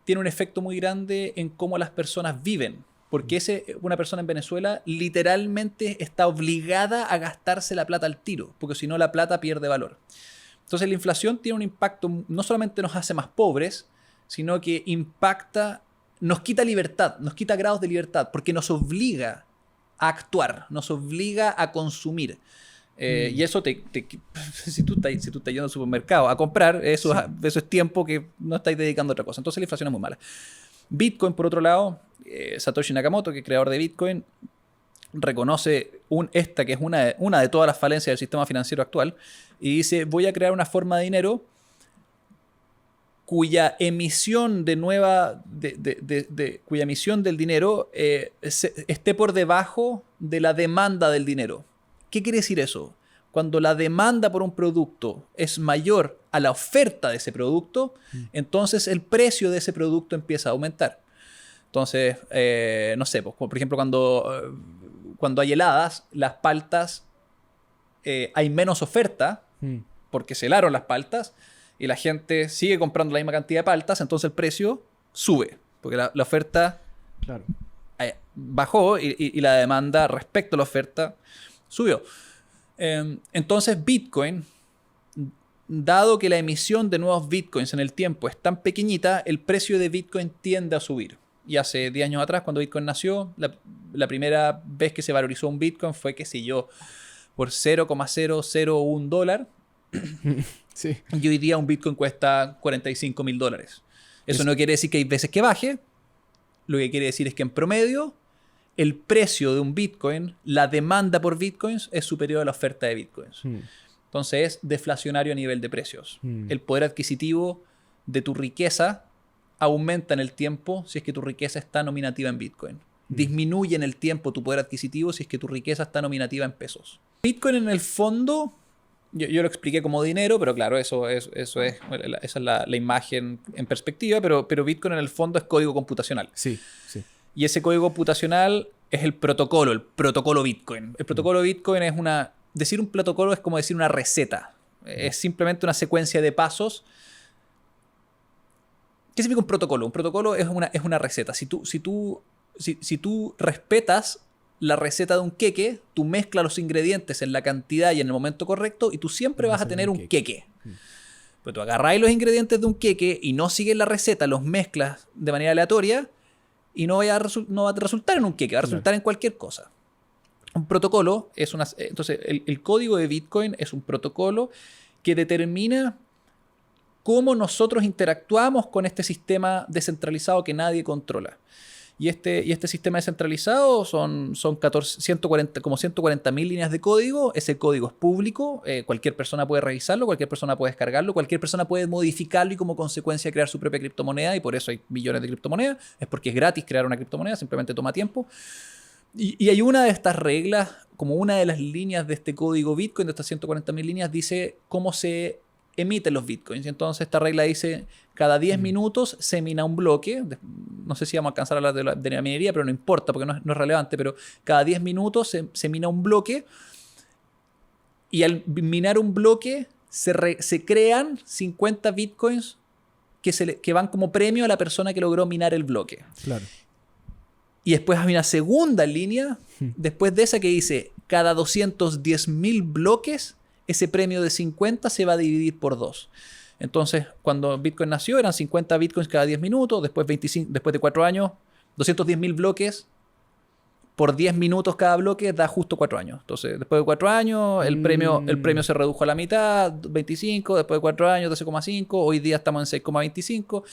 tiene un efecto muy grande en cómo las personas viven. Porque una persona en Venezuela literalmente está obligada a gastarse la plata al tiro, porque si no la plata pierde valor. Entonces la inflación tiene un impacto, no solamente nos hace más pobres, sino que nos quita libertad, nos quita grados de libertad, porque nos obliga a actuar, nos obliga a consumir. Y eso si tú estás yendo al supermercado a comprar, eso es tiempo que no estáis dedicando a otra cosa. Entonces la inflación es muy mala. Bitcoin, por otro lado, Satoshi Nakamoto, que es creador de Bitcoin, reconoce esta que es una de todas las falencias del sistema financiero actual y dice, voy a crear una forma de dinero cuya emisión cuya emisión del dinero esté por debajo de la demanda del dinero. ¿Qué quiere decir eso? Cuando la demanda por un producto es mayor a la oferta de ese producto, entonces el precio de ese producto empieza a aumentar. Entonces, no sé, pues, por ejemplo, cuando hay heladas, las paltas, hay menos oferta porque se helaron las paltas y la gente sigue comprando la misma cantidad de paltas, entonces el precio sube porque la oferta bajó y la demanda respecto a la oferta subió. Entonces Bitcoin, dado que la emisión de nuevos Bitcoins en el tiempo es tan pequeñita, el precio de Bitcoin tiende a subir. Y hace 10 años atrás, cuando Bitcoin nació, la primera vez que se valorizó un Bitcoin fue, qué sé yo, por $0,001. Sí. Y hoy día un Bitcoin cuesta $45.000. Eso no quiere decir que hay veces que baje. Lo que quiere decir es que en promedio el precio de un Bitcoin, la demanda por Bitcoins es superior a la oferta de Bitcoins. Entonces es deflacionario a nivel de precios. El poder adquisitivo de tu riqueza aumenta en el tiempo si es que tu riqueza está nominativa en Bitcoin. Disminuye en el tiempo tu poder adquisitivo si es que tu riqueza está nominativa en pesos. Bitcoin en el fondo, yo lo expliqué como dinero, pero claro, esa es la imagen en perspectiva, pero Bitcoin en el fondo es código computacional. Sí, sí. Y ese código computacional es el protocolo Bitcoin. El protocolo Bitcoin es decir un protocolo es como decir una receta. Es simplemente una secuencia de pasos. ¿Qué significa un protocolo? Un protocolo es una receta. Si tú respetas la receta de un queque, tú mezclas los ingredientes en la cantidad y en el momento correcto y tú siempre vas a tener un queque. Pues tú agarráis los ingredientes de un queque y no sigues la receta, los mezclas de manera aleatoria y no va a resultar en un queque, va a resultar en cualquier cosa. Un protocolo es entonces el código de Bitcoin es un protocolo que determina cómo nosotros interactuamos con este sistema descentralizado que nadie controla. Y este sistema descentralizado son 140.000 líneas de código. Ese código es público, cualquier persona puede revisarlo, cualquier persona puede descargarlo, cualquier persona puede modificarlo y como consecuencia crear su propia criptomoneda, y por eso hay millones de criptomonedas. Es porque es gratis crear una criptomoneda, simplemente toma tiempo. Y hay una de estas reglas, como una de las líneas de este código Bitcoin, de estas 140.000 líneas, dice cómo se emiten los Bitcoins. Y entonces esta regla dice, cada 10 minutos se mina un bloque. No sé si vamos a alcanzar a hablar de la minería, pero no importa porque no es relevante, pero cada 10 minutos se mina un bloque Y al minar un bloque, se crean 50 bitcoins que van como premio a la persona que logró minar el bloque. Claro. Y después hay una segunda línea, después de esa, que dice, cada 210.000 bloques, ese premio de 50 se va a dividir por 2. Entonces, cuando Bitcoin nació, eran 50 bitcoins cada 10 minutos, después de 4 años, 210.000 bloques por 10 minutos cada bloque da justo 4 años. Entonces, después de 4 años, el premio se redujo a la mitad, 25, después de 4 años, 12,5, hoy día estamos en 6,25.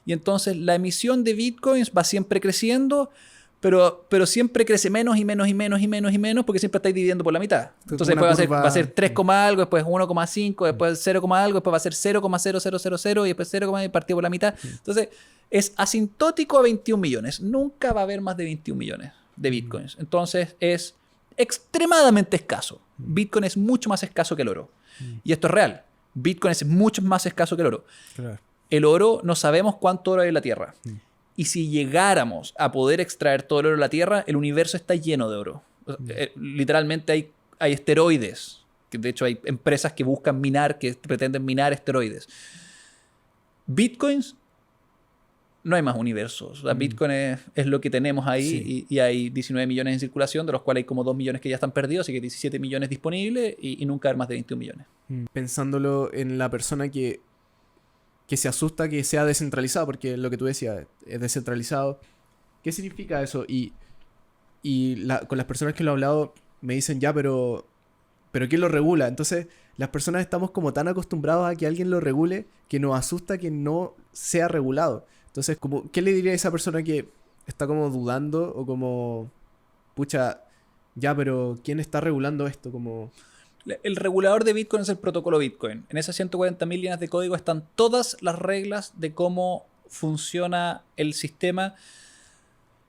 Y entonces la emisión de bitcoins va siempre creciendo, pero siempre crece menos y menos y menos y menos y menos, porque siempre estáis dividiendo por la mitad. Entonces después va a ser 3, algo, después 1,5, después 0, algo, después va a ser 0,0000 y después 0, y partido por la mitad. Entonces es asintótico a 21 millones. Nunca va a haber más de 21 millones de bitcoins. Entonces es extremadamente escaso. Bitcoin es mucho más escaso que el oro. Y esto es real. Bitcoin es mucho más escaso que el oro. Claro. El oro, no sabemos cuánto oro hay en la Tierra. Y si llegáramos a poder extraer todo el oro de la Tierra, el universo está lleno de oro. Literalmente hay esteroides. Que de hecho hay empresas que buscan minar, que pretenden minar esteroides. Bitcoins, no hay más universos. O sea, Bitcoin es lo que tenemos ahí, y hay 19 millones en circulación, de los cuales hay como 2 millones que ya están perdidos, así que 17 millones disponibles y nunca hay más de 21 millones. Pensándolo en la persona que se asusta que sea descentralizado, porque lo que tú decías es descentralizado. ¿Qué significa eso? Y con las personas que lo he hablado me dicen, ya, pero ¿quién lo regula? Entonces las personas estamos como tan acostumbrados a que alguien lo regule que nos asusta que no sea regulado. Entonces, ¿qué le diría a esa persona que está como dudando o como, pucha, ya, pero ¿quién está regulando esto? Como... El regulador de Bitcoin es el protocolo Bitcoin. En esas 140.000 líneas de código están todas las reglas de cómo funciona el sistema.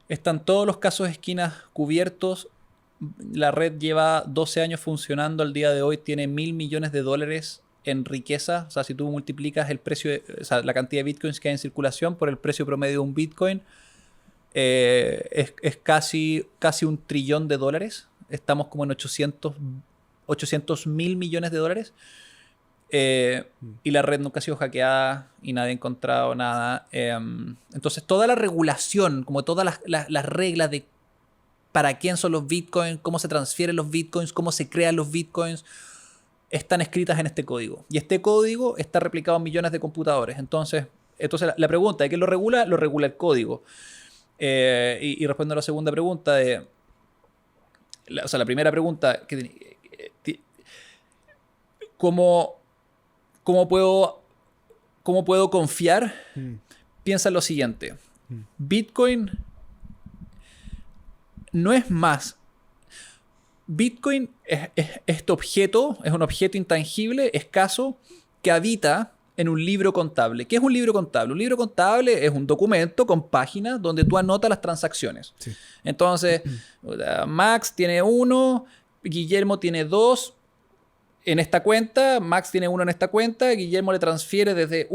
Están todos los casos de esquinas cubiertos. La red lleva 12 años funcionando. Al día de hoy tiene $1.000 millones en riqueza. O sea, si tú multiplicas el precio, la cantidad de Bitcoins que hay en circulación por el precio promedio de un Bitcoin, es casi $1 trillón. Estamos como en 800.000 millones de dólares. Y la red nunca ha sido hackeada y nadie ha encontrado nada. Entonces toda la regulación, como todas las reglas de para quién son los bitcoins, cómo se transfieren los bitcoins, cómo se crean los bitcoins, están escritas en este código. Y este código está replicado en millones de computadores. Entonces la pregunta de quién lo regula el código. Y respondo a la segunda pregunta la primera pregunta que ¿Cómo puedo confiar? Piensa en lo siguiente. Bitcoin no es más. Bitcoin es este objeto, es un objeto intangible, escaso, que habita en un libro contable. ¿Qué es un libro contable? Un libro contable es un documento con páginas donde tú anotas las transacciones. Sí. Entonces, Max tiene 1, Guillermo tiene 2, en esta cuenta, Max tiene 1 en esta cuenta, Guillermo le transfiere desde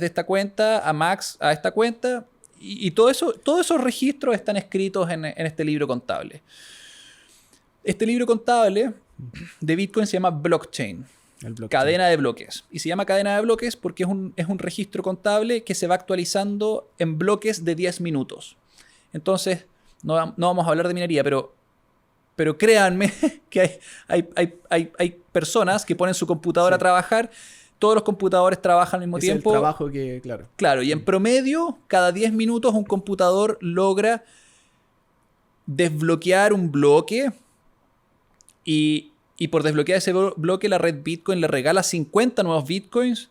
esta cuenta a Max a esta cuenta, y todos esos registros están escritos en este libro contable. Este libro contable de Bitcoin se llama blockchain, cadena de bloques. Y se llama cadena de bloques porque es un registro contable que se va actualizando en bloques de 10 minutos. Entonces, no vamos a hablar de minería, pero créanme que hay personas que ponen su computadora a trabajar. Todos los computadores trabajan al mismo tiempo. Es el trabajo que, claro. Claro, y en promedio, cada 10 minutos un computador logra desbloquear un bloque. Y por desbloquear ese bloque, la red Bitcoin le regala 50 nuevos Bitcoins.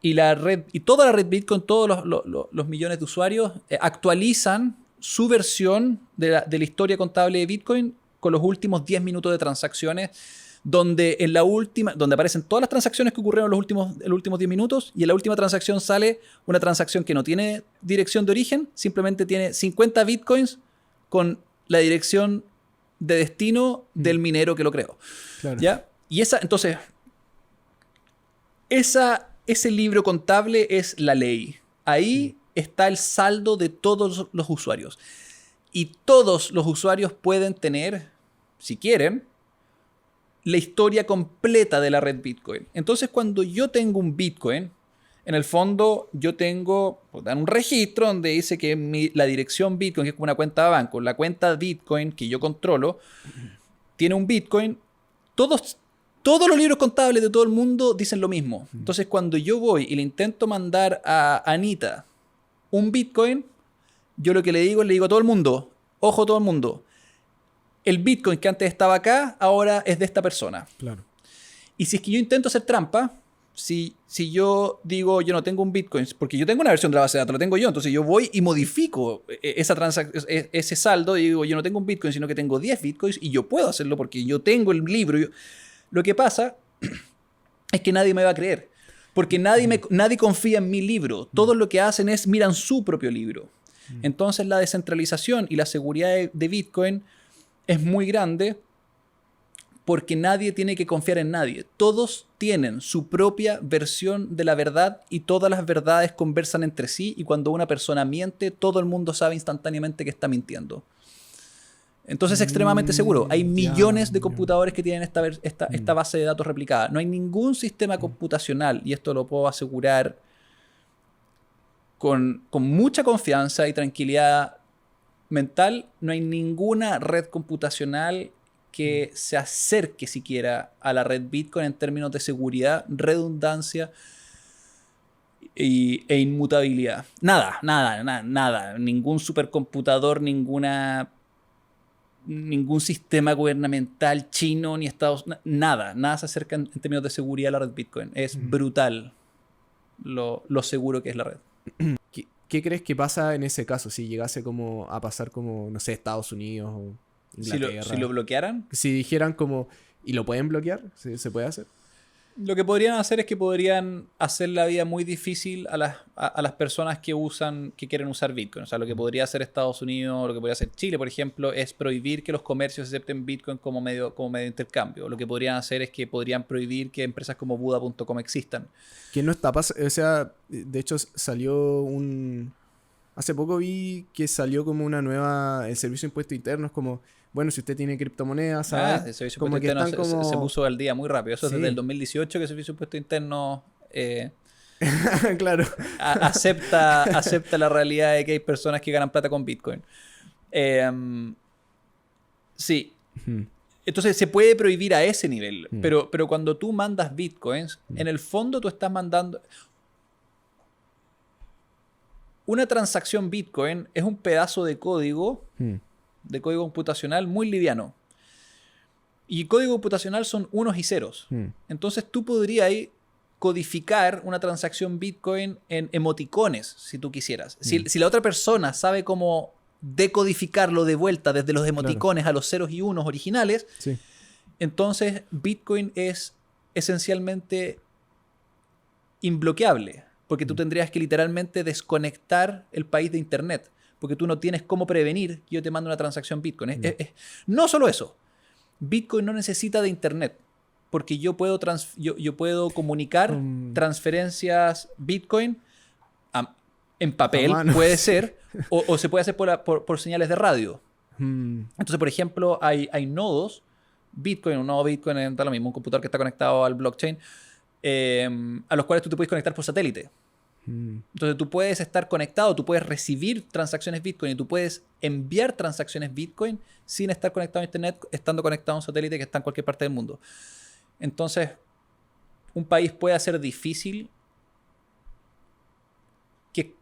Y toda la red Bitcoin, todos los millones de usuarios, actualizan su versión de la historia contable de Bitcoin con los últimos 10 minutos de transacciones, donde aparecen todas las transacciones que ocurrieron en los últimos 10 minutos, y en la última transacción sale una transacción que no tiene dirección de origen, simplemente tiene 50 bitcoins con la dirección de destino del minero que lo creó. Claro. ¿Ya? Y entonces, ese libro contable es la ley. Ahí está el saldo de todos los usuarios. Y todos los usuarios pueden tener, si quieren, la historia completa de la red Bitcoin. Entonces, cuando yo tengo un Bitcoin, en el fondo yo tengo un registro donde dice que la dirección Bitcoin, que es como una cuenta de banco, la cuenta Bitcoin que yo controlo, tiene un Bitcoin. Todos los libros contables de todo el mundo dicen lo mismo. Entonces, cuando yo voy y le intento mandar a Anita un Bitcoin, yo lo que le digo a todo el mundo, ojo todo el mundo, el Bitcoin que antes estaba acá, ahora es de esta persona. Claro. Y si es que yo intento hacer trampa, si yo digo yo no tengo un Bitcoin, porque yo tengo una versión de la base de datos, la tengo yo, entonces yo voy y modifico ese saldo y digo yo no tengo un Bitcoin, sino que tengo 10 Bitcoins y yo puedo hacerlo porque yo tengo el libro. Lo que pasa es que nadie me va a creer, porque nadie confía en mi libro. Todo lo que hacen es miran su propio libro. Entonces la descentralización y la seguridad de Bitcoin es muy grande porque nadie tiene que confiar en nadie. Todos tienen su propia versión de la verdad y todas las verdades conversan entre sí, y cuando una persona miente, todo el mundo sabe instantáneamente que está mintiendo. Entonces es extremadamente seguro. Hay millones de computadores que tienen esta base de datos replicada. No hay ningún sistema computacional, y esto lo puedo asegurar con mucha confianza y tranquilidad mental, no hay ninguna red computacional que se acerque siquiera a la red Bitcoin en términos de seguridad, redundancia e inmutabilidad. Nada. Ningún supercomputador, ningún sistema gubernamental chino, ni Estados Unidos, nada se acerca en términos de seguridad a la red Bitcoin. Es brutal lo seguro que es la red. ¿Qué crees que pasa en ese caso? Si llegase como a pasar como, no sé, Estados Unidos o Inglaterra. Si lo bloquearan. Si dijeran como, ¿y lo pueden bloquear? ¿Se puede hacer? Lo que podrían hacer es que podrían hacer la vida muy difícil a las personas que quieren usar Bitcoin. O sea, lo que podría hacer Estados Unidos, lo que podría hacer Chile, por ejemplo, es prohibir que los comercios acepten Bitcoin como medio de intercambio. Lo que podrían hacer es que podrían prohibir que empresas como Buda.com existan. Que no está pasando, o sea, de hecho salió hace poco vi que salió como una nueva, el servicio de impuestos internos, como, bueno, si usted tiene criptomonedas, ¿sabes? El servicio como de impuestos internos se puso al día muy rápido. Eso es Sí. desde el 2018 que el servicio de impuestos internos claro. acepta la realidad de que hay personas que ganan plata con Bitcoin. Sí. Entonces se puede prohibir a ese nivel, pero cuando tú mandas Bitcoins, en el fondo tú estás mandando... Una transacción Bitcoin es un pedazo de código computacional muy liviano. Y código computacional son unos y ceros. Entonces tú podrías codificar una transacción Bitcoin en emoticones, si tú quisieras. Si la otra persona sabe cómo decodificarlo de vuelta desde los emoticones a los ceros y unos originales, sí. Entonces Bitcoin es esencialmente imbloqueable, porque tú tendrías que literalmente desconectar el país de internet, porque tú no tienes cómo prevenir que yo te mande una transacción Bitcoin. No solo eso, Bitcoin no necesita de internet, porque yo puedo comunicar transferencias Bitcoin en papel, puede ser, o se puede hacer por señales de radio. Entonces, por ejemplo, hay nodos Bitcoin, un nodo Bitcoin es lo mismo, un computador que está conectado al blockchain, a los cuales tú te puedes conectar por satélite. Entonces tú puedes estar conectado, tú puedes recibir transacciones Bitcoin y tú puedes enviar transacciones Bitcoin sin estar conectado a internet, estando conectado a un satélite que está en cualquier parte del mundo. Entonces, un país puede hacer difícil que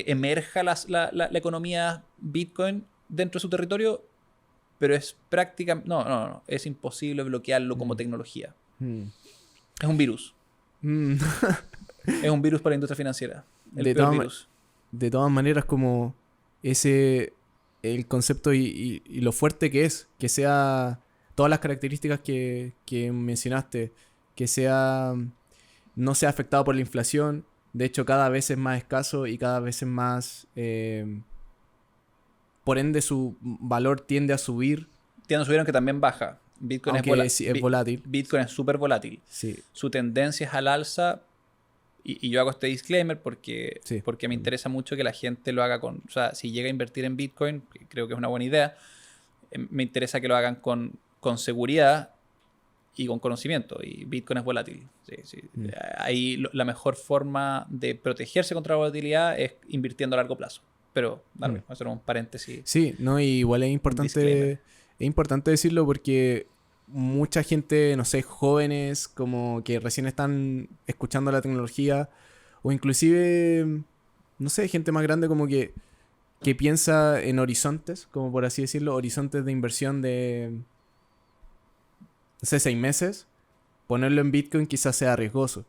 emerja la economía Bitcoin dentro de su territorio, pero es prácticamente... No. Es imposible bloquearlo como tecnología. Es un virus. Es un virus para la industria financiera. El peor virus. De todas maneras, como el concepto y lo fuerte que es, que sea todas las características que mencionaste, que no sea afectado por la inflación. De hecho, cada vez es más escaso y cada vez es más... por ende, su valor tiende a subir. Tiende a subir, aunque también baja. Bitcoin es volátil. Bitcoin es súper volátil. Sí. Su tendencia es al alza. Y yo hago este disclaimer porque me interesa mucho que la gente lo haga con... O sea, si llega a invertir en Bitcoin, creo que es una buena idea, me interesa que lo hagan con con seguridad y con conocimiento. Y Bitcoin es volátil. Sí, sí. Ahí la mejor forma de protegerse contra la volatilidad es invirtiendo a largo plazo. Pero, vale, voy a hacer un paréntesis. Sí, no, y igual es importante decirlo porque mucha gente, no sé, jóvenes como que recién están escuchando la tecnología o inclusive, no sé, gente más grande como que piensa en horizontes, como por así decirlo, horizontes de inversión de, no sé, 6 meses, ponerlo en Bitcoin quizás sea riesgoso.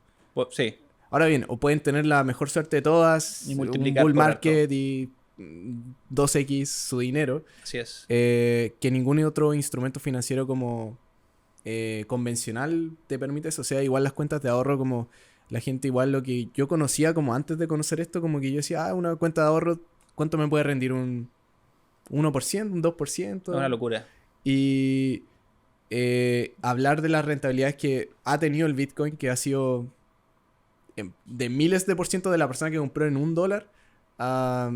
Sí. Ahora bien, o pueden tener la mejor suerte de todas, Y un multiplicar bull por market y 2x su dinero, Así es. que ningún otro instrumento financiero como convencional te permite eso. O sea, igual las cuentas de ahorro como la gente igual lo que yo conocía como antes de conocer esto, como que yo decía, una cuenta de ahorro, ¿cuánto me puede rendir? ¿Un 1%? ¿Un Es una 2%? locura. Y hablar de las rentabilidades que ha tenido el Bitcoin, que ha sido de miles de por ciento de la persona que compró en $1 a,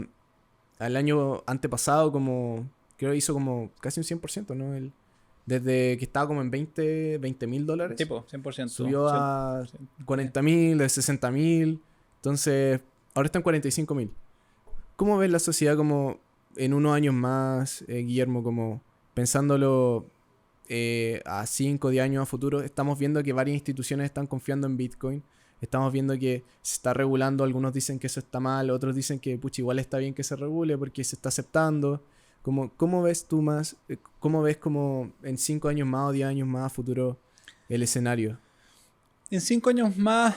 al año antepasado como creo que hizo como casi un 100%, ¿no? Desde que estaba como en $20,000 Tipo, 100%. subió 100, a 100. 40,000, de 60,000, entonces ahora está en 45,000. ¿Cómo ves la sociedad como en unos años más, Guillermo, como pensándolo a 5 o 10 años a futuro? Estamos viendo que varias instituciones están confiando en Bitcoin. Estamos viendo que se está regulando. Algunos dicen que eso está mal. Otros dicen que pucha, igual está bien que se regule porque se está aceptando. ¿Cómo ves tú más? ¿Cómo ves como en 5 años más o 10 años más a futuro el escenario? En 5 años más,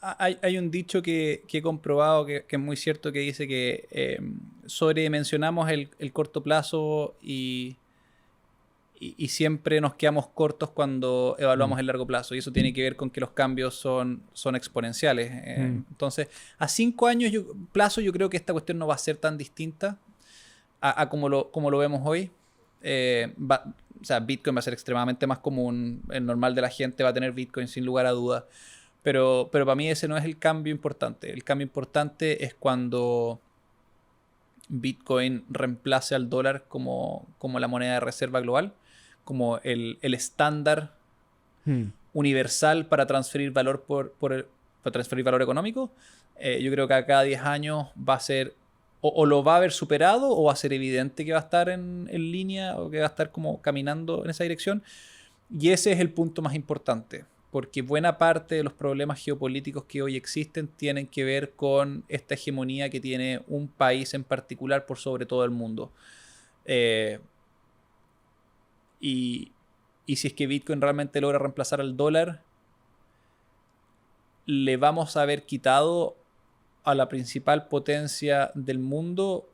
hay un dicho que he comprobado que es muy cierto, que dice que sobredimensionamos el corto plazo y siempre nos quedamos cortos cuando Mm. evaluamos el largo plazo. Y eso tiene que ver con que los cambios son exponenciales. Mm. Entonces, a 5 años plazo yo creo que esta cuestión no va a ser tan distinta a como lo vemos hoy. O sea, Bitcoin va a ser extremadamente más común. El normal de la gente va a tener Bitcoin sin lugar a dudas. Pero para mí ese no es el cambio importante. El cambio importante es cuando Bitcoin reemplace al dólar como la moneda de reserva global, como el estándar Mm. universal para transferir valor para transferir valor económico. Yo creo que a cada 10 años va a ser o lo va a haber superado o va a ser evidente que va a estar en línea o que va a estar como caminando en esa dirección. Y ese es el punto más importante, porque buena parte de los problemas geopolíticos que hoy existen tienen que ver con esta hegemonía que tiene un país en particular por sobre todo el mundo. Eh, y, y si es que Bitcoin realmente logra reemplazar al dólar, le vamos a haber quitado a la principal potencia del mundo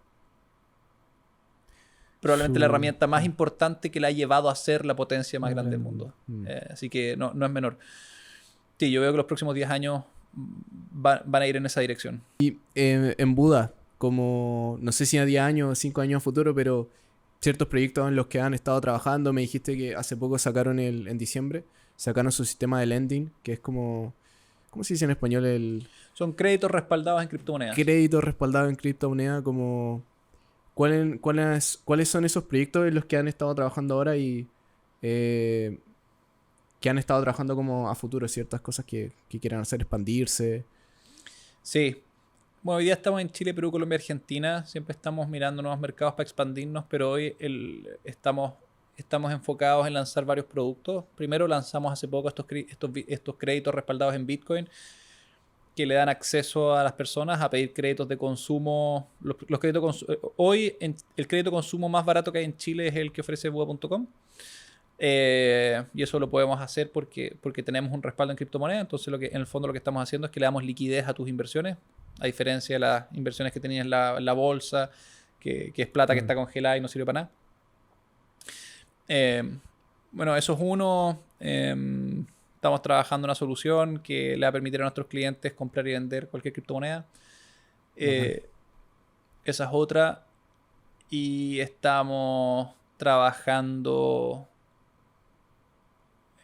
probablemente la herramienta más importante que la ha llevado a ser la potencia más grande del mundo. Así que no es menor. Sí, yo veo que los próximos 10 años van a ir en esa dirección. Y en Buda, como no sé si a 10 años o 5 años a futuro, pero ciertos proyectos en los que han estado trabajando, me dijiste que hace poco sacaron en diciembre, sacaron su sistema de lending, que es como, ¿cómo se dice en español? El Son créditos respaldados en criptomonedas. crédito respaldado en criptomoneda, como ¿cuáles son esos proyectos en los que han estado trabajando ahora y que han estado trabajando como a futuro, ciertas cosas que quieran hacer, expandirse? Sí. Bueno, hoy día estamos en Chile, Perú, Colombia, Argentina. Siempre estamos mirando nuevos mercados para expandirnos, pero hoy estamos enfocados en lanzar varios productos. Primero lanzamos hace poco estos créditos respaldados en Bitcoin que le dan acceso a las personas a pedir créditos de consumo. Los créditos hoy el crédito de consumo más barato que hay en Chile es el que ofrece Buda.com. Y eso lo podemos hacer porque tenemos un respaldo en criptomonedas. Entonces en el fondo lo que estamos haciendo es que le damos liquidez a tus inversiones, a diferencia de las inversiones que tenías en la bolsa, que es plata que está congelada y no sirve para nada. Bueno, eso es uno. Estamos trabajando una solución que le va a permitir a nuestros clientes comprar y vender cualquier criptomoneda. Esa es otra. Y estamos trabajando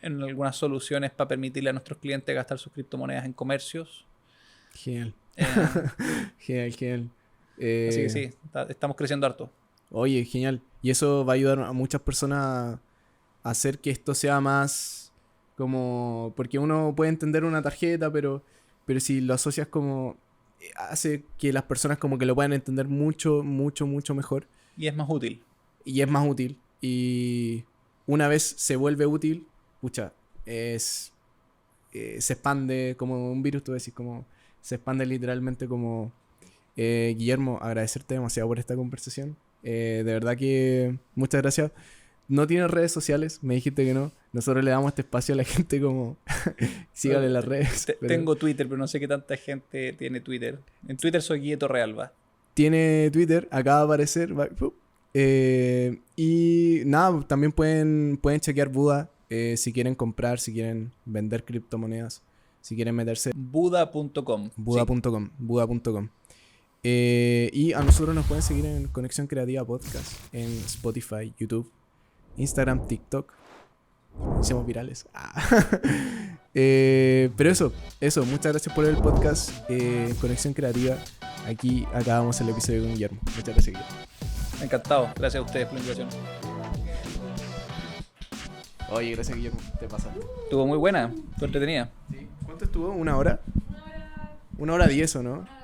en algunas soluciones para permitirle a nuestros clientes gastar sus criptomonedas en comercios. Genial. Genial. Así que sí, estamos creciendo harto. Oye, genial. Y eso va a ayudar a muchas personas hacer que esto sea más como... Porque uno puede entender una tarjeta, pero si lo asocias como... hace que las personas como que lo puedan entender mucho, mucho, mucho mejor. Y es más útil. Y es más útil. Y una vez se vuelve útil, pucha, se expande como un virus, tú decís, como se expande literalmente como... Guillermo, agradecerte demasiado por esta conversación. De verdad que muchas gracias. No tienes redes sociales, me dijiste que no. Nosotros le damos este espacio a la gente como... sígale las redes. Tengo Twitter, pero no sé qué tanta gente tiene Twitter. En Twitter soy Guille Torrealba. Tiene Twitter, acaba de aparecer. Y nada, también pueden chequear Buda si quieren comprar, si quieren vender criptomonedas, si quieren meterse. Buda.com. Buda.com. Sí. Buda.com. Y a nosotros nos pueden seguir en Conexión Creativa Podcast, en Spotify, YouTube, Instagram, TikTok. Hicimos virales. Pero eso. Muchas gracias por el podcast Conexión Creativa. Aquí acabamos el episodio con Guillermo. Muchas gracias, Guillermo. Encantado. Gracias a ustedes por la invitación. Oye, gracias, Guillermo. Te pasaste. Estuvo muy buena. Estuvo entretenida. ¿Sí? ¿Cuánto estuvo? ¿1 hora? 1 hora 10, ¿o no?